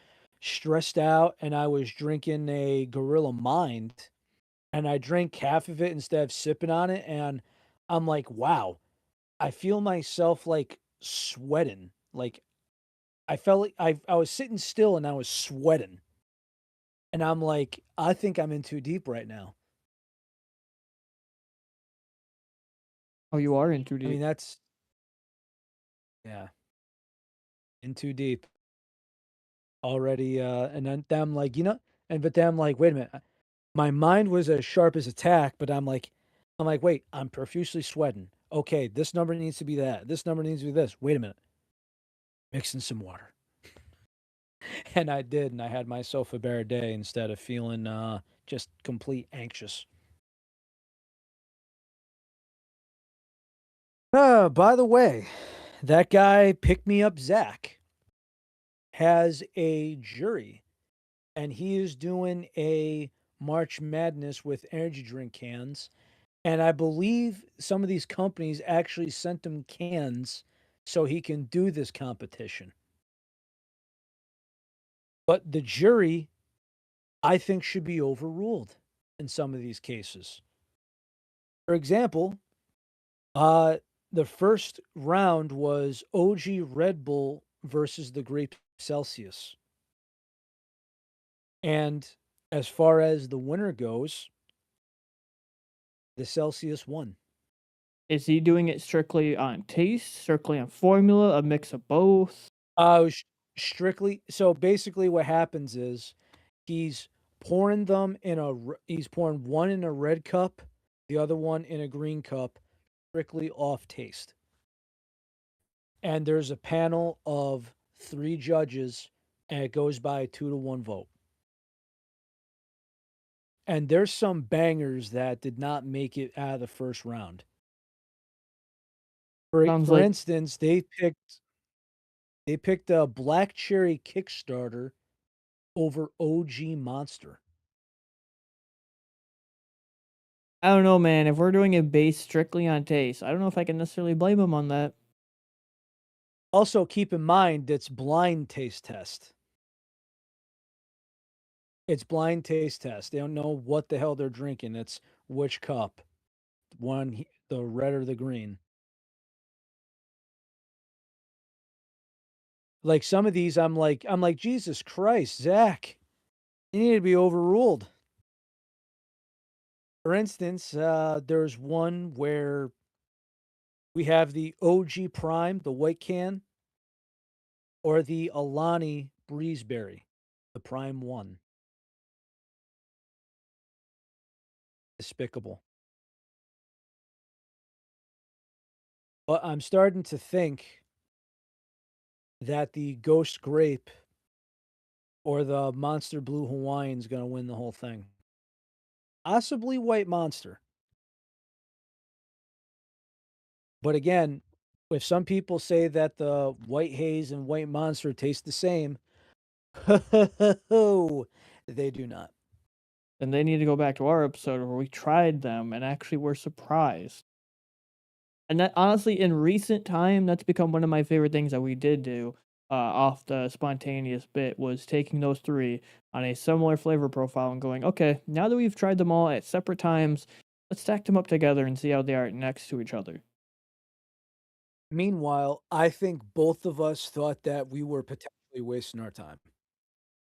stressed out and I was drinking a Gorilla Mind, and I drank half of it instead of sipping on it, and I'm like, wow, I feel myself like sweating. Like I felt like I was sitting still and I was sweating. And I'm like, I think I'm in too deep right now. Oh, you are in too I mean, deep. that's yeah, in too deep already. And then I'm like, but then I'm like, wait a minute. My mind was as sharp as a tack, but I'm like, wait, I'm profusely sweating. Okay, this number needs to be that. This number needs to be this. Wait a minute. Mixing some water. And I did, and I had myself a better day instead of feeling just complete anxious. By the way, that guy pick me up Zach has a jury, and he is doing a March Madness with energy drink cans. And I believe some of these companies actually sent him cans so he can do this competition. But the jury, I think, should be overruled in some of these cases. For example, uh, the first round was OG Red Bull versus the Grape Celsius. And as far as the winner goes, The Celsius one. Is he doing it strictly on taste, strictly on formula, a mix of both? Sh strictly so basically what happens is he's pouring them in he's pouring one in a red cup, the other one in a green cup, strictly off taste. And there's a panel of 3 judges, and it goes by a 2-to-1 vote. And there's some bangers that did not make it out of the first round. Sounds For like instance, they picked a black cherry Kickstarter over OG Monster. I don't know, man. If we're doing it based strictly on taste, I don't know if I can necessarily blame him on that. Also, keep in mind it's blind taste test. It's blind taste test. They don't know what the hell they're drinking. It's which cup, the red or the green. Like some of these, I'm like, Jesus Christ, Zach, you need to be overruled. For instance, there's one where we have the OG Prime, the white can, or the Alani Breezeberry, the Prime one. Despicable. But I'm starting to think that the Ghost Grape or the Monster Blue Hawaiian is going to win the whole thing. Possibly White Monster. But again, if some people say that the White Haze and White Monster taste the same, they do not. Then they need to go back to our episode where we tried them and actually were surprised. And that honestly, in recent time, that's become one of my favorite things that we did do off the spontaneous bit was taking those three on a similar flavor profile and going, okay, now that we've tried them all at separate times, let's stack them up together and see how they are next to each other. Meanwhile, I think both of us thought that we were potentially wasting our time.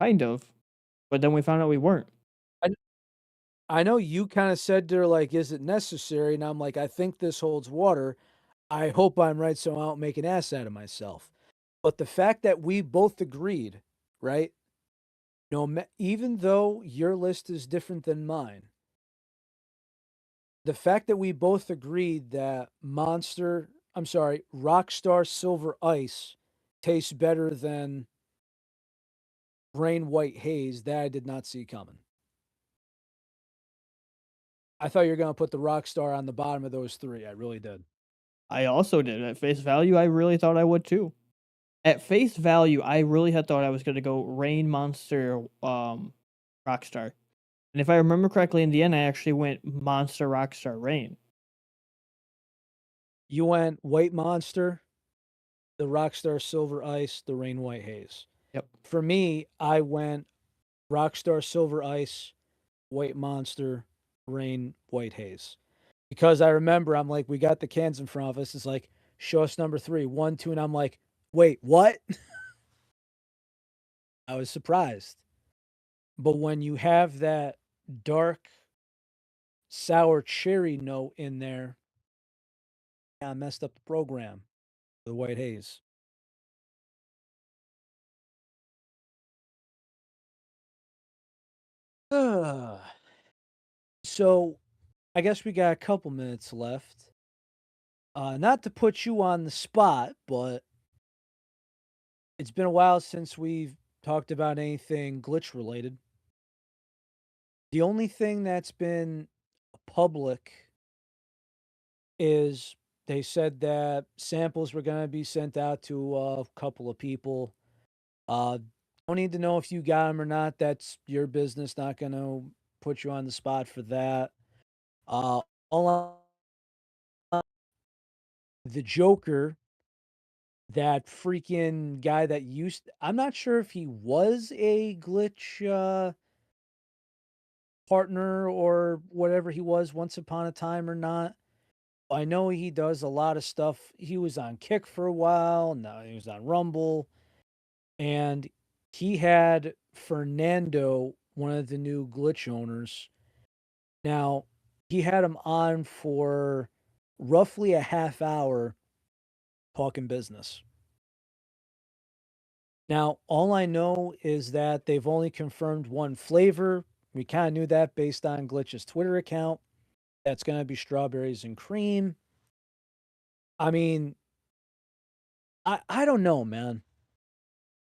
Kind of. But then we found out we weren't. I, I know you kind of said to her, like, is it necessary? And I'm like, I think this holds water. I hope I'm right so I don't make an ass out of myself. But the fact that we both agreed, right? Even though your list is different than mine, the fact that we both agreed that Rockstar Silver Ice tastes better than Rain White Haze, that I did not see coming. I thought you were going to put the Rockstar on the bottom of those 3. I really did. I also did. At face value, I really thought I would too. At face value, I really had thought I was going to go Rain Monster Rockstar. And if I remember correctly, in the end, I actually went Monster Rockstar Rain. You went White Monster, the Rockstar Silver Ice, the Rain White Haze. Yep. For me, I went Rockstar Silver Ice, White Monster, Rain White Haze. Because I remember I'm like, we got the cans in front of us. It's like, show us number 3, 1, 2, and I'm like, wait, what? I was surprised. But when you have that dark sour cherry note in there, I messed up the program. The White Haze. So I guess we got a couple minutes left. Not to put you on the spot, but it's been a while since we've talked about anything glitch related. The only thing that's been public is they said that samples were going to be sent out to a couple of people. Uh, don't need to know if you got them or not. That's your business. Not going to put you on the spot for that. Uh, all the Joker, that freaking guy that I'm not sure if he was a glitch partner or whatever he was once upon a time or not. I know he does a lot of stuff. He was on Kick for a while. Now he was on Rumble. And he had Fernando, one of the new glitch owners. Now, he had him on for roughly a half hour talking business. Now, all I know is that they've only confirmed one flavor. We kind of knew that based on Glitch's Twitter account. That's going to be strawberries and cream. I mean, I don't know, man.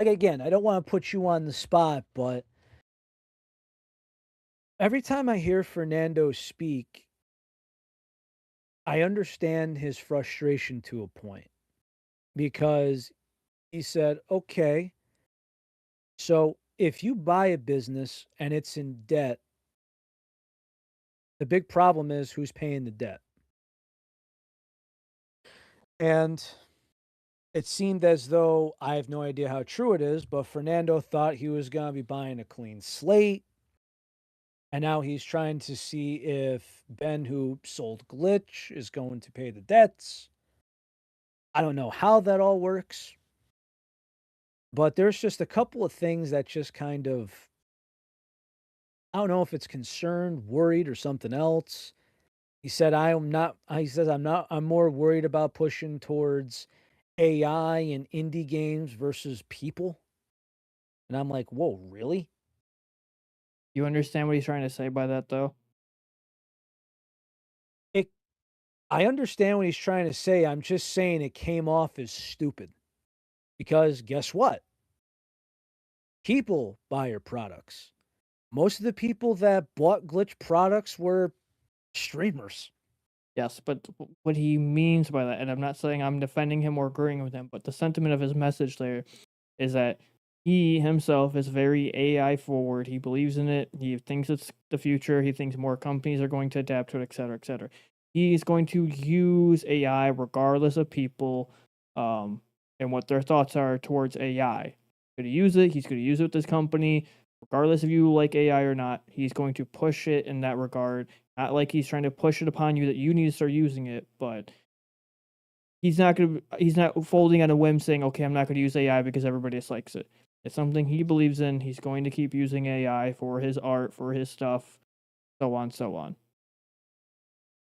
Like, again, I don't want to put you on the spot, but every time I hear Fernando speak, I understand his frustration to a point because he said, okay, so if you buy a business and it's in debt, the big problem is who's paying the debt. And it seemed as though I have no idea how true it is, but Fernando thought he was going to be buying a clean slate. And now he's trying to see if Ben, who sold Glitch, is going to pay the debts. I don't know how that all works, but there's just a couple of things that just kind of, I don't know if it's concerned, worried, or something else. He said, he says, I'm more worried about pushing towards AI and indie games versus people. And I'm like, whoa, really? You understand what he's trying to say by that, though? It, I understand what he's trying to say. I'm just saying it came off as stupid because guess what? People buy your products. Most of the people that bought Glitch products were streamers. Yes, but what he means by that, and I'm not saying I'm defending him or agreeing with him, but the sentiment of his message there is that he himself is very AI forward. He believes in it. He thinks it's the future. He thinks more companies are going to adapt to it, et cetera, et cetera. He's going to use AI regardless of people and what their thoughts are towards AI. He's going to use it. He's going to use it with this company. Regardless if you like AI or not, he's going to push it in that regard. Not like he's trying to push it upon you that you need to start using it, but he's not folding on a whim saying, okay, I'm not going to use AI because everybody dislikes it. It's something he believes in. He's going to keep using AI for his art, for his stuff, so on, so on.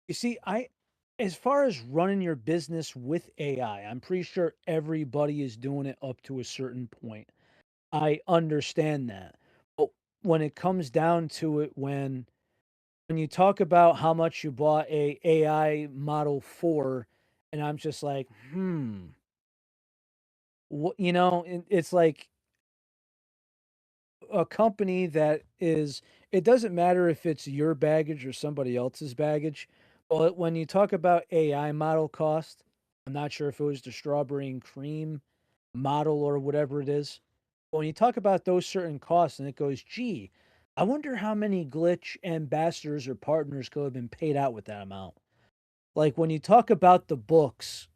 You see, as far as running your business with AI, I'm pretty sure everybody is doing it up to a certain point. I understand that. But when it comes down to it, when you talk about how much you bought a AI Model 4, and I'm just like, what, it's like a company that is, it doesn't matter if it's your baggage or somebody else's baggage. But when you talk about AI model cost, I'm not sure if it was the strawberry and cream model or whatever it is. But when you talk about those certain costs and it goes, gee, I wonder how many Glitch ambassadors or partners could have been paid out with that amount. Like when you talk about the books,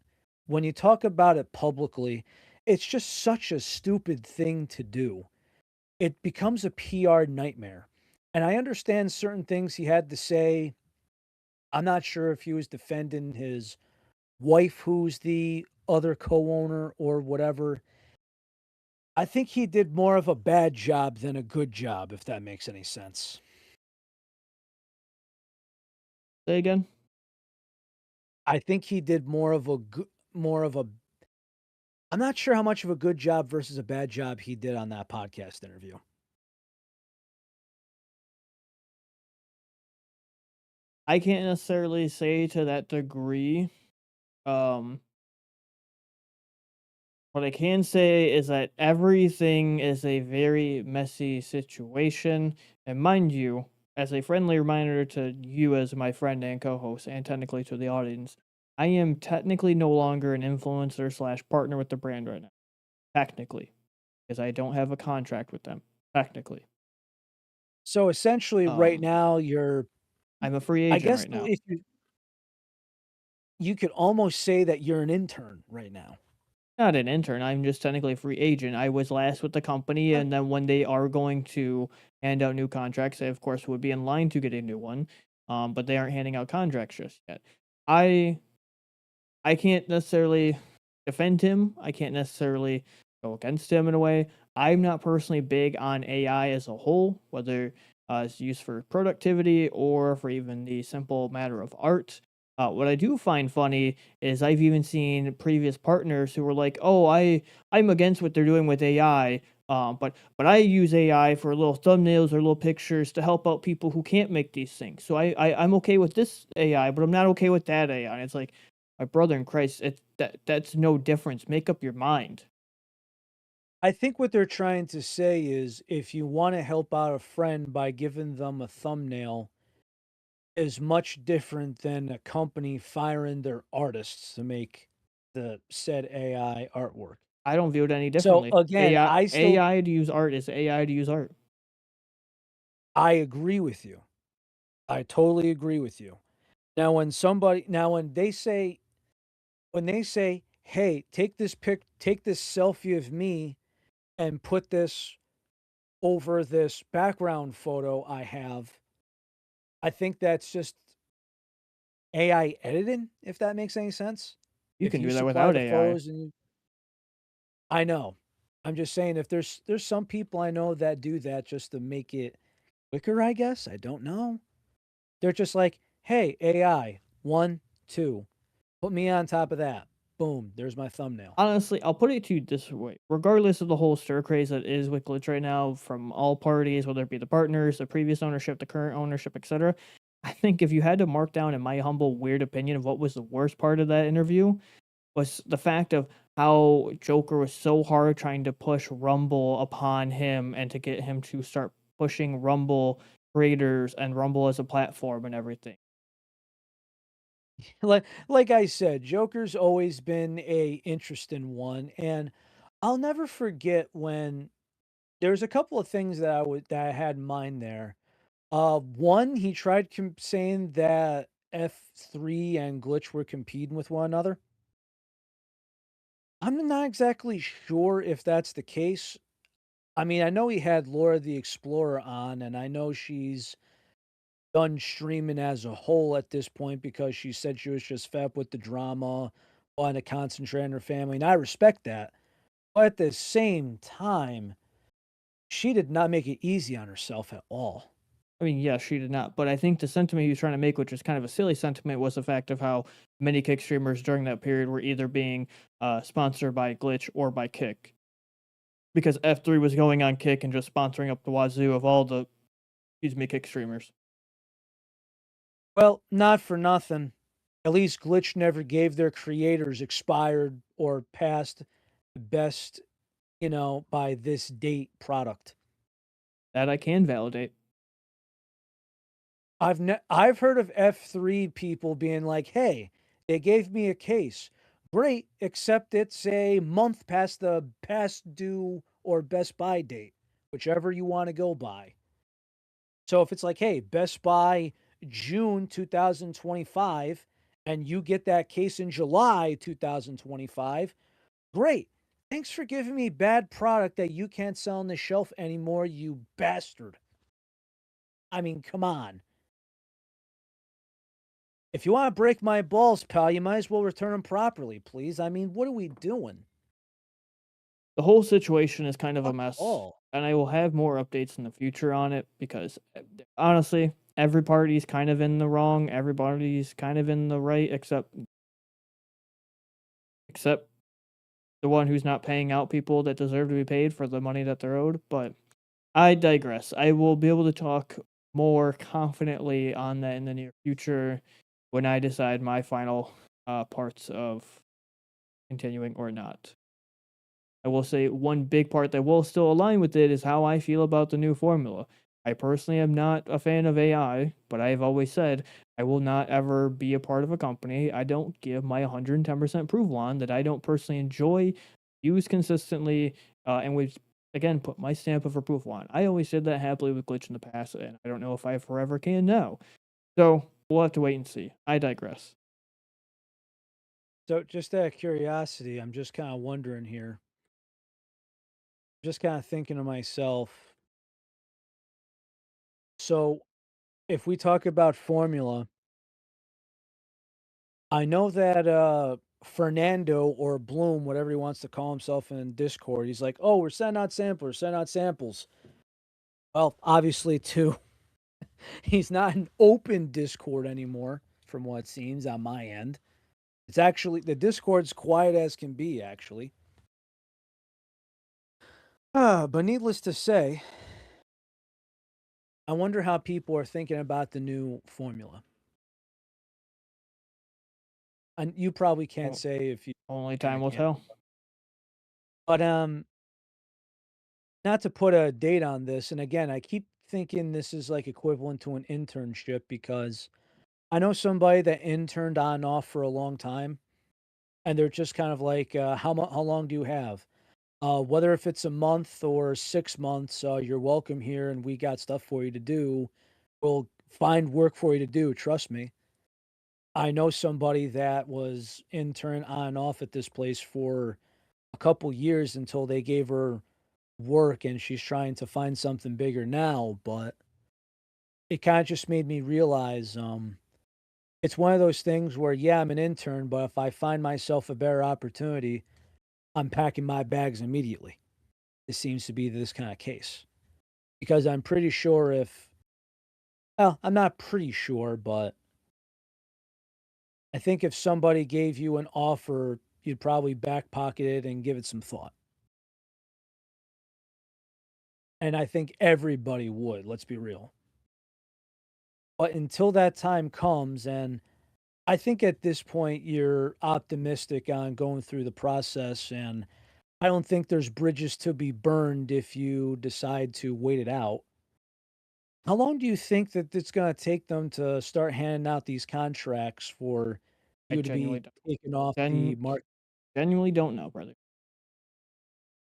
when you talk about it publicly, it's just such a stupid thing to do. It becomes a PR nightmare. And I understand certain things he had to say. I'm not sure if he was defending his wife, who's the other co owner or whatever. I think he did more of a bad job than a good job, if that makes any sense. Say again? I think he did more of a. I'm not sure how much of a good job versus a bad job he did on that podcast interview. I can't necessarily say to that degree. Um, what I can say is that everything is a very messy situation. And mind you, as a friendly reminder to you as my friend and co-host, and technically to the audience, I am technically no longer an influencer slash partner with the brand right now. Technically. Because I don't have a contract with them. Technically. So essentially, right Um, now, I'm a free I agent guess right now. if you could almost say that you're an intern right now. Not an intern, I'm just technically a free agent. I was last with the company, Uh, and then when they are going to hand out new contracts, I, of course, would be in line to get a new one, but they aren't handing out contracts just yet. I I can't necessarily defend him. I can't necessarily go against him in a way. I'm not personally big on AI as a whole, whether It's used for productivity or for even the simple matter of art. What I do find funny is I've even seen previous partners who were like, "Oh, I'm against what they're doing with AI, but I use AI for little thumbnails or little pictures to help out people who can't make these things. So I'm okay with this AI, but I'm not okay with that AI." And it's like, my brother in Christ, that's no difference. Make up your mind. I think what they're trying to say is if you want to help out a friend by giving them a thumbnail is much different than a company firing their artists to make the said AI artwork. I don't view it any So differently. again, AI to use art is AI to use art. I agree with you. I totally agree with you. Now when they say, "Hey, take this selfie of me and put this over this background photo I have," I think that's just AI editing, if that makes any sense. You If can you do that supply without the AI. photos and you I know. I'm just saying if there's some people I know that do that just to make it quicker, I guess. I don't know. They're just like, "Hey, AI, 1, 2, put me on top of that. Boom, there's my thumbnail." Honestly, I'll put it to you this way. Regardless of the whole stir craze that is with Glitch right now from all parties, whether it be the partners, the previous ownership, the current ownership, etc., I think if you had to mark down, in my humble, weird opinion, of what was the worst part of that interview, was the fact of how Joker was so hard trying to push Rumble upon him and to get him to start pushing Rumble creators and Rumble as a platform and everything. Like I said, Joker's always been a interesting one, and I'll never forget when there's a couple of things that I had in mind there. One, he tried saying that F3 and Glitch were competing with one another. I'm not exactly sure if that's the case. I mean, I know he had Laura the Explorer on, and I know she's done streaming as a whole at this point because she said she was just fed up with the drama, wanting to concentrate on her family, and I respect that. But at the same time, she did not make it easy on herself at all. I mean, yeah, she did not, but I think the sentiment he was trying to make, which is kind of a silly sentiment, was the fact of how many Kick streamers during that period were either being sponsored by Glitch or by Kick, because F3 was going on Kick and just sponsoring up the wazoo of all the, excuse me, Kick streamers. Well, not for nothing. At least Glitch never gave their creators expired or past best, by this date product. That I can validate. I've heard of F3 people being like, "Hey, they gave me a case. Great, except it's a month past the past due or best buy date, whichever you want to go by." So if it's like, "Hey, Best Buy June 2025 and you get that case in July 2025, great. Thanks for giving me bad product that you can't sell on the shelf anymore, you bastard." I mean, come on. If you want to break my balls, pal, you might as well return them properly, please. I mean, what are we doing? The whole situation is kind of a Fuck mess, all. and I will have more updates in the future on it because honestly, every party's kind of in the wrong, everybody's kind of in the right, except the one who's not paying out people that deserve to be paid for the money that they're owed. But I digress. I will be able to talk more confidently on that in the near future when I decide my final parts of continuing or not. I will say one big part that will still align with it is how I feel about the new formula. I personally am not a fan of AI, but I have always said I will not ever be a part of a company I don't give my 110% approval on, that I don't personally enjoy, use consistently, and would again put my stamp of approval on. I always did that happily with Glitch in the past, and I don't know if I forever can now. So we'll have to wait and see. I digress. So, just out of curiosity, I'm just kind of wondering here. Just kind of thinking to myself. So, if we talk about formula, I know that Fernando or Bloom, whatever he wants to call himself in Discord, he's like, "Oh, we're sending out samples, send out samples." Well, obviously, too. He's not an open Discord anymore, from what it seems on my end. It's actually the Discord's quiet as can be, actually. But needless to say, I wonder how people are thinking about the new formula. And you probably can't O- say if you Only can time or will can't. tell. But not to put a date on this, and again, I keep thinking this is like equivalent to an internship because I know somebody that interned on and off for a long time, and they're just kind of like, how long do you have? Whether if it's a month or 6 months, you're welcome here, and we got stuff for you to do. We'll find work for you to do. Trust me. I know somebody that was intern on and off at this place for a couple years until they gave her work, and she's trying to find something bigger now. But it kind of just made me realize, it's one of those things where, yeah, I'm an intern, but if I find myself a better opportunity, I'm packing my bags immediately. It seems to be this kind of case because I'm pretty sure if, well, I'm not pretty sure, but I think if somebody gave you an offer, you'd probably back pocket it and give it some thought. And I think everybody would, let's be real. But until that time comes, and I think at this point you're optimistic on going through the process, and I don't think there's bridges to be burned if you decide to wait it out. How long do you think that it's gonna take them to start handing out these contracts for I you to be taken off the market? genuinely don't know, brother.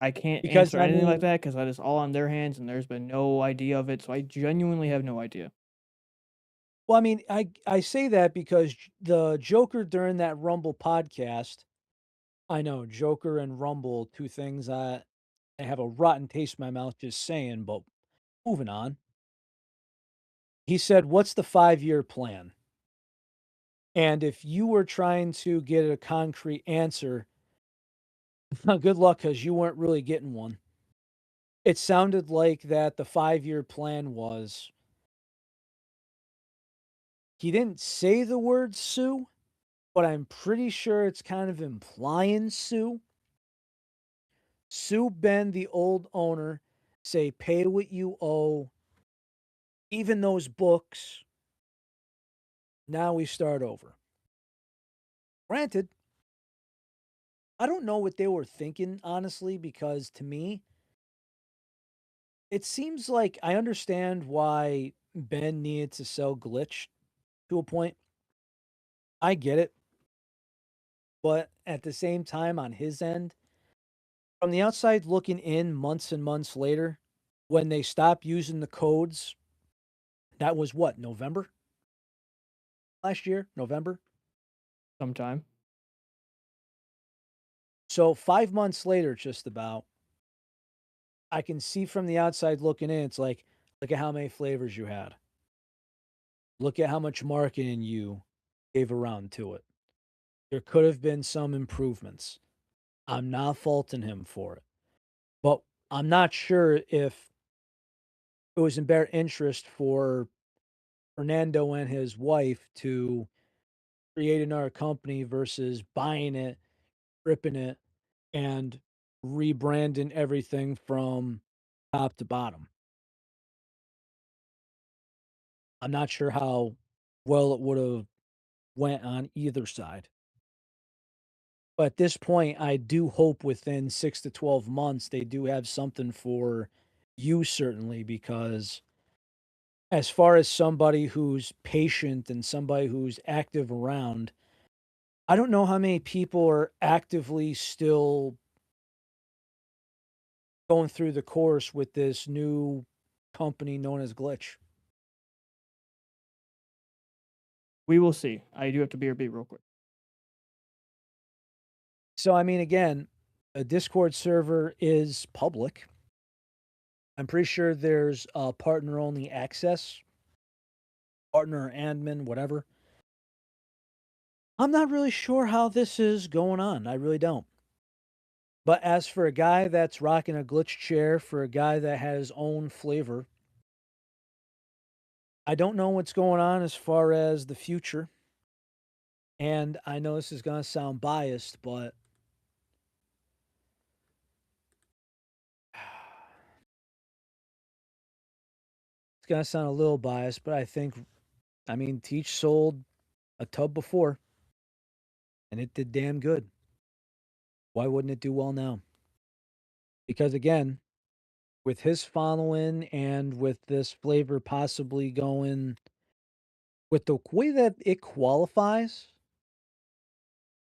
I can't Because, answer I anything like mean, that because that is all on their hands, and there's been no idea of it. So I genuinely have no idea. well, I mean, I say that because the Joker during that Rumble podcast, I know Joker and Rumble, 2 things I have a rotten taste in my mouth just saying, but moving on. He said, "What's the 5-year plan?" And if you were trying to get a concrete answer, good luck because you weren't really getting one. It sounded like that the 5-year plan was, he didn't say the word sue, but I'm pretty sure it's kind of implying sue. Sue Ben, the old owner, say, pay what you owe, even those books. Now we start over. Granted, I don't know what they were thinking, honestly, because to me, it seems like I understand why Ben needed to sell Glitch to a point. I get it. But at the same time, on his end, from the outside looking in months and months later, when they stopped using the codes, that was what, November last year? November? Sometime. So 5 months later, just about, I can see from the outside looking in, it's like, look at how many flavors you had. Look at how much marketing you gave around to it. There could have been some improvements. I'm not faulting him for it. But I'm not sure if it was in better interest for Fernando and his wife to create another company versus buying it, ripping it, and rebranding everything from top to bottom. I'm not sure how well it would have went on either side. But at this point, I do hope within 6 to 12 months they do have something for you certainly because as far as somebody who's patient and somebody who's active around, I don't know how many people are actively still going through the course with this new company known as Glitch. We will see. I do have to BRB real quick. So, I mean, again, a Discord server is public. I'm pretty sure there's partner only access, partner admin, whatever. I'm not really sure how this is going on. I really don't. But as for a guy that's rocking a glitch chair, for a guy that has his own flavor, I don't know what's going on as far as the future, and I know this is gonna sound biased, but it's gonna sound a little biased, but I mean, Teach sold a tub before, and it did damn good. Why wouldn't it do well now? Because again, with his following and with this flavor possibly going with the way that it qualifies,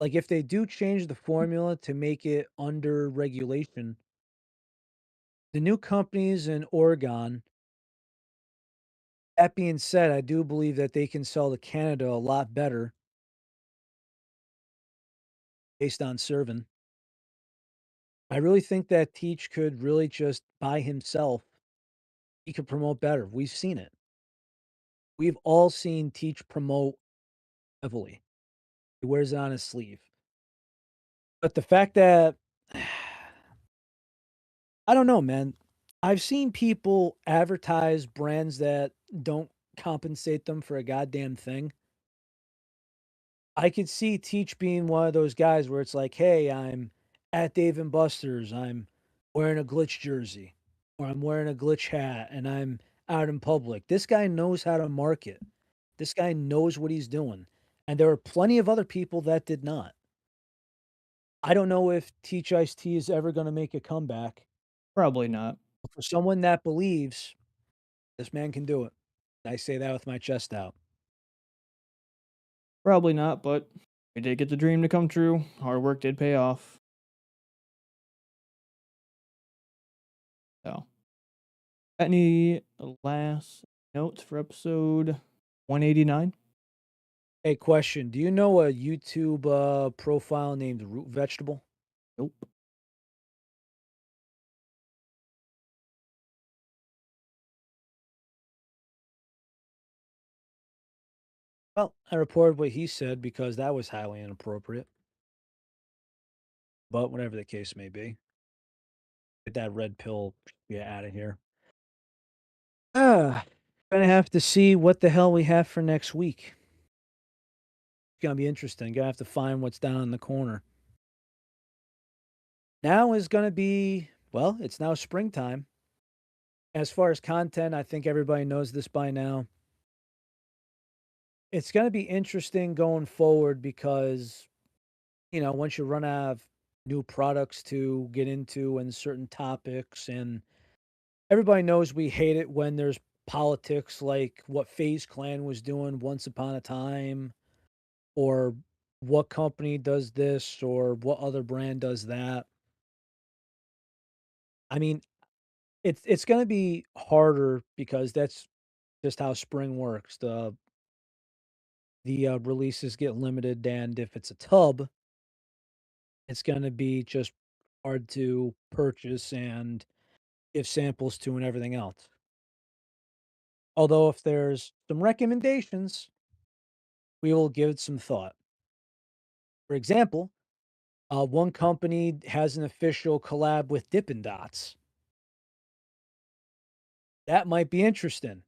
like if they do change the formula to make it under regulation, the new companies in Oregon, that being said, I do believe that they can sell to Canada a lot better based on serving. I really think that Teach could really just by himself, he could promote better. We've seen it. We've all seen Teach promote heavily. He wears it on his sleeve. But the fact that I don't know, man. I've seen people advertise brands that don't compensate them for a goddamn thing. I could see Teach being one of those guys where it's like, "Hey, I'm at Dave& and Buster's. I'm wearing a Glitch jersey, or I'm wearing a Glitch hat, and I'm out in public." This guy knows how to market. This guy knows what he's doing, and there are plenty of other people that did not. I don't know if Teach Ice Tea is ever gonna make a comeback. Probably not. But for someone that believes, this man can do it. I say that with my chest out. Probably not, but we did get the dream to come true. Hard work did pay off. So, any last notes for episode 189? Hey, question. Do you know a YouTube profile named Root Vegetable? Nope. Well, I reported what he said because that was highly inappropriate. But whatever the case may be, get that red pill get out of here. Ah, gonna have to see what the hell we have for next week. It's gonna be interesting. Gonna have to find what's down in the corner. Now is gonna be well. It's now springtime. As far as content, I think everybody knows this by now. It's gonna be interesting going forward because, once you run out of new products to get into and certain topics, and everybody knows we hate it when there's politics like what FaZe Clan was doing once upon a time, or what company does this, or what other brand does that. I mean, it's gonna be harder because that's just how spring works. The releases get limited, and if it's a tub, it's gonna be just hard to purchase and give samples to and everything else. Although if there's some recommendations, we will give it some thought. For example, one company has an official collab with Dippin' Dots. That might be interesting.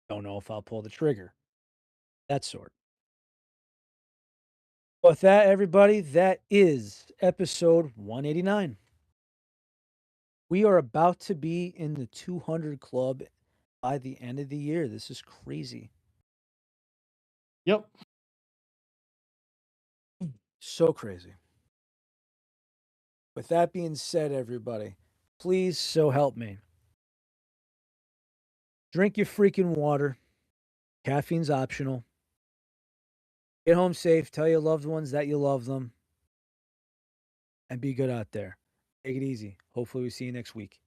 Don't know if I'll pull the trigger. That sort. With that, everybody, that is episode 189. We are about to be in the 200 club by the end of the year. This is crazy. Yep. So crazy. With that being said, everybody, please, so help me. Drink your freaking water. Caffeine's optional. Get home safe. Tell your loved ones that you love them. And be good out there. Take it easy. Hopefully, we see you next week.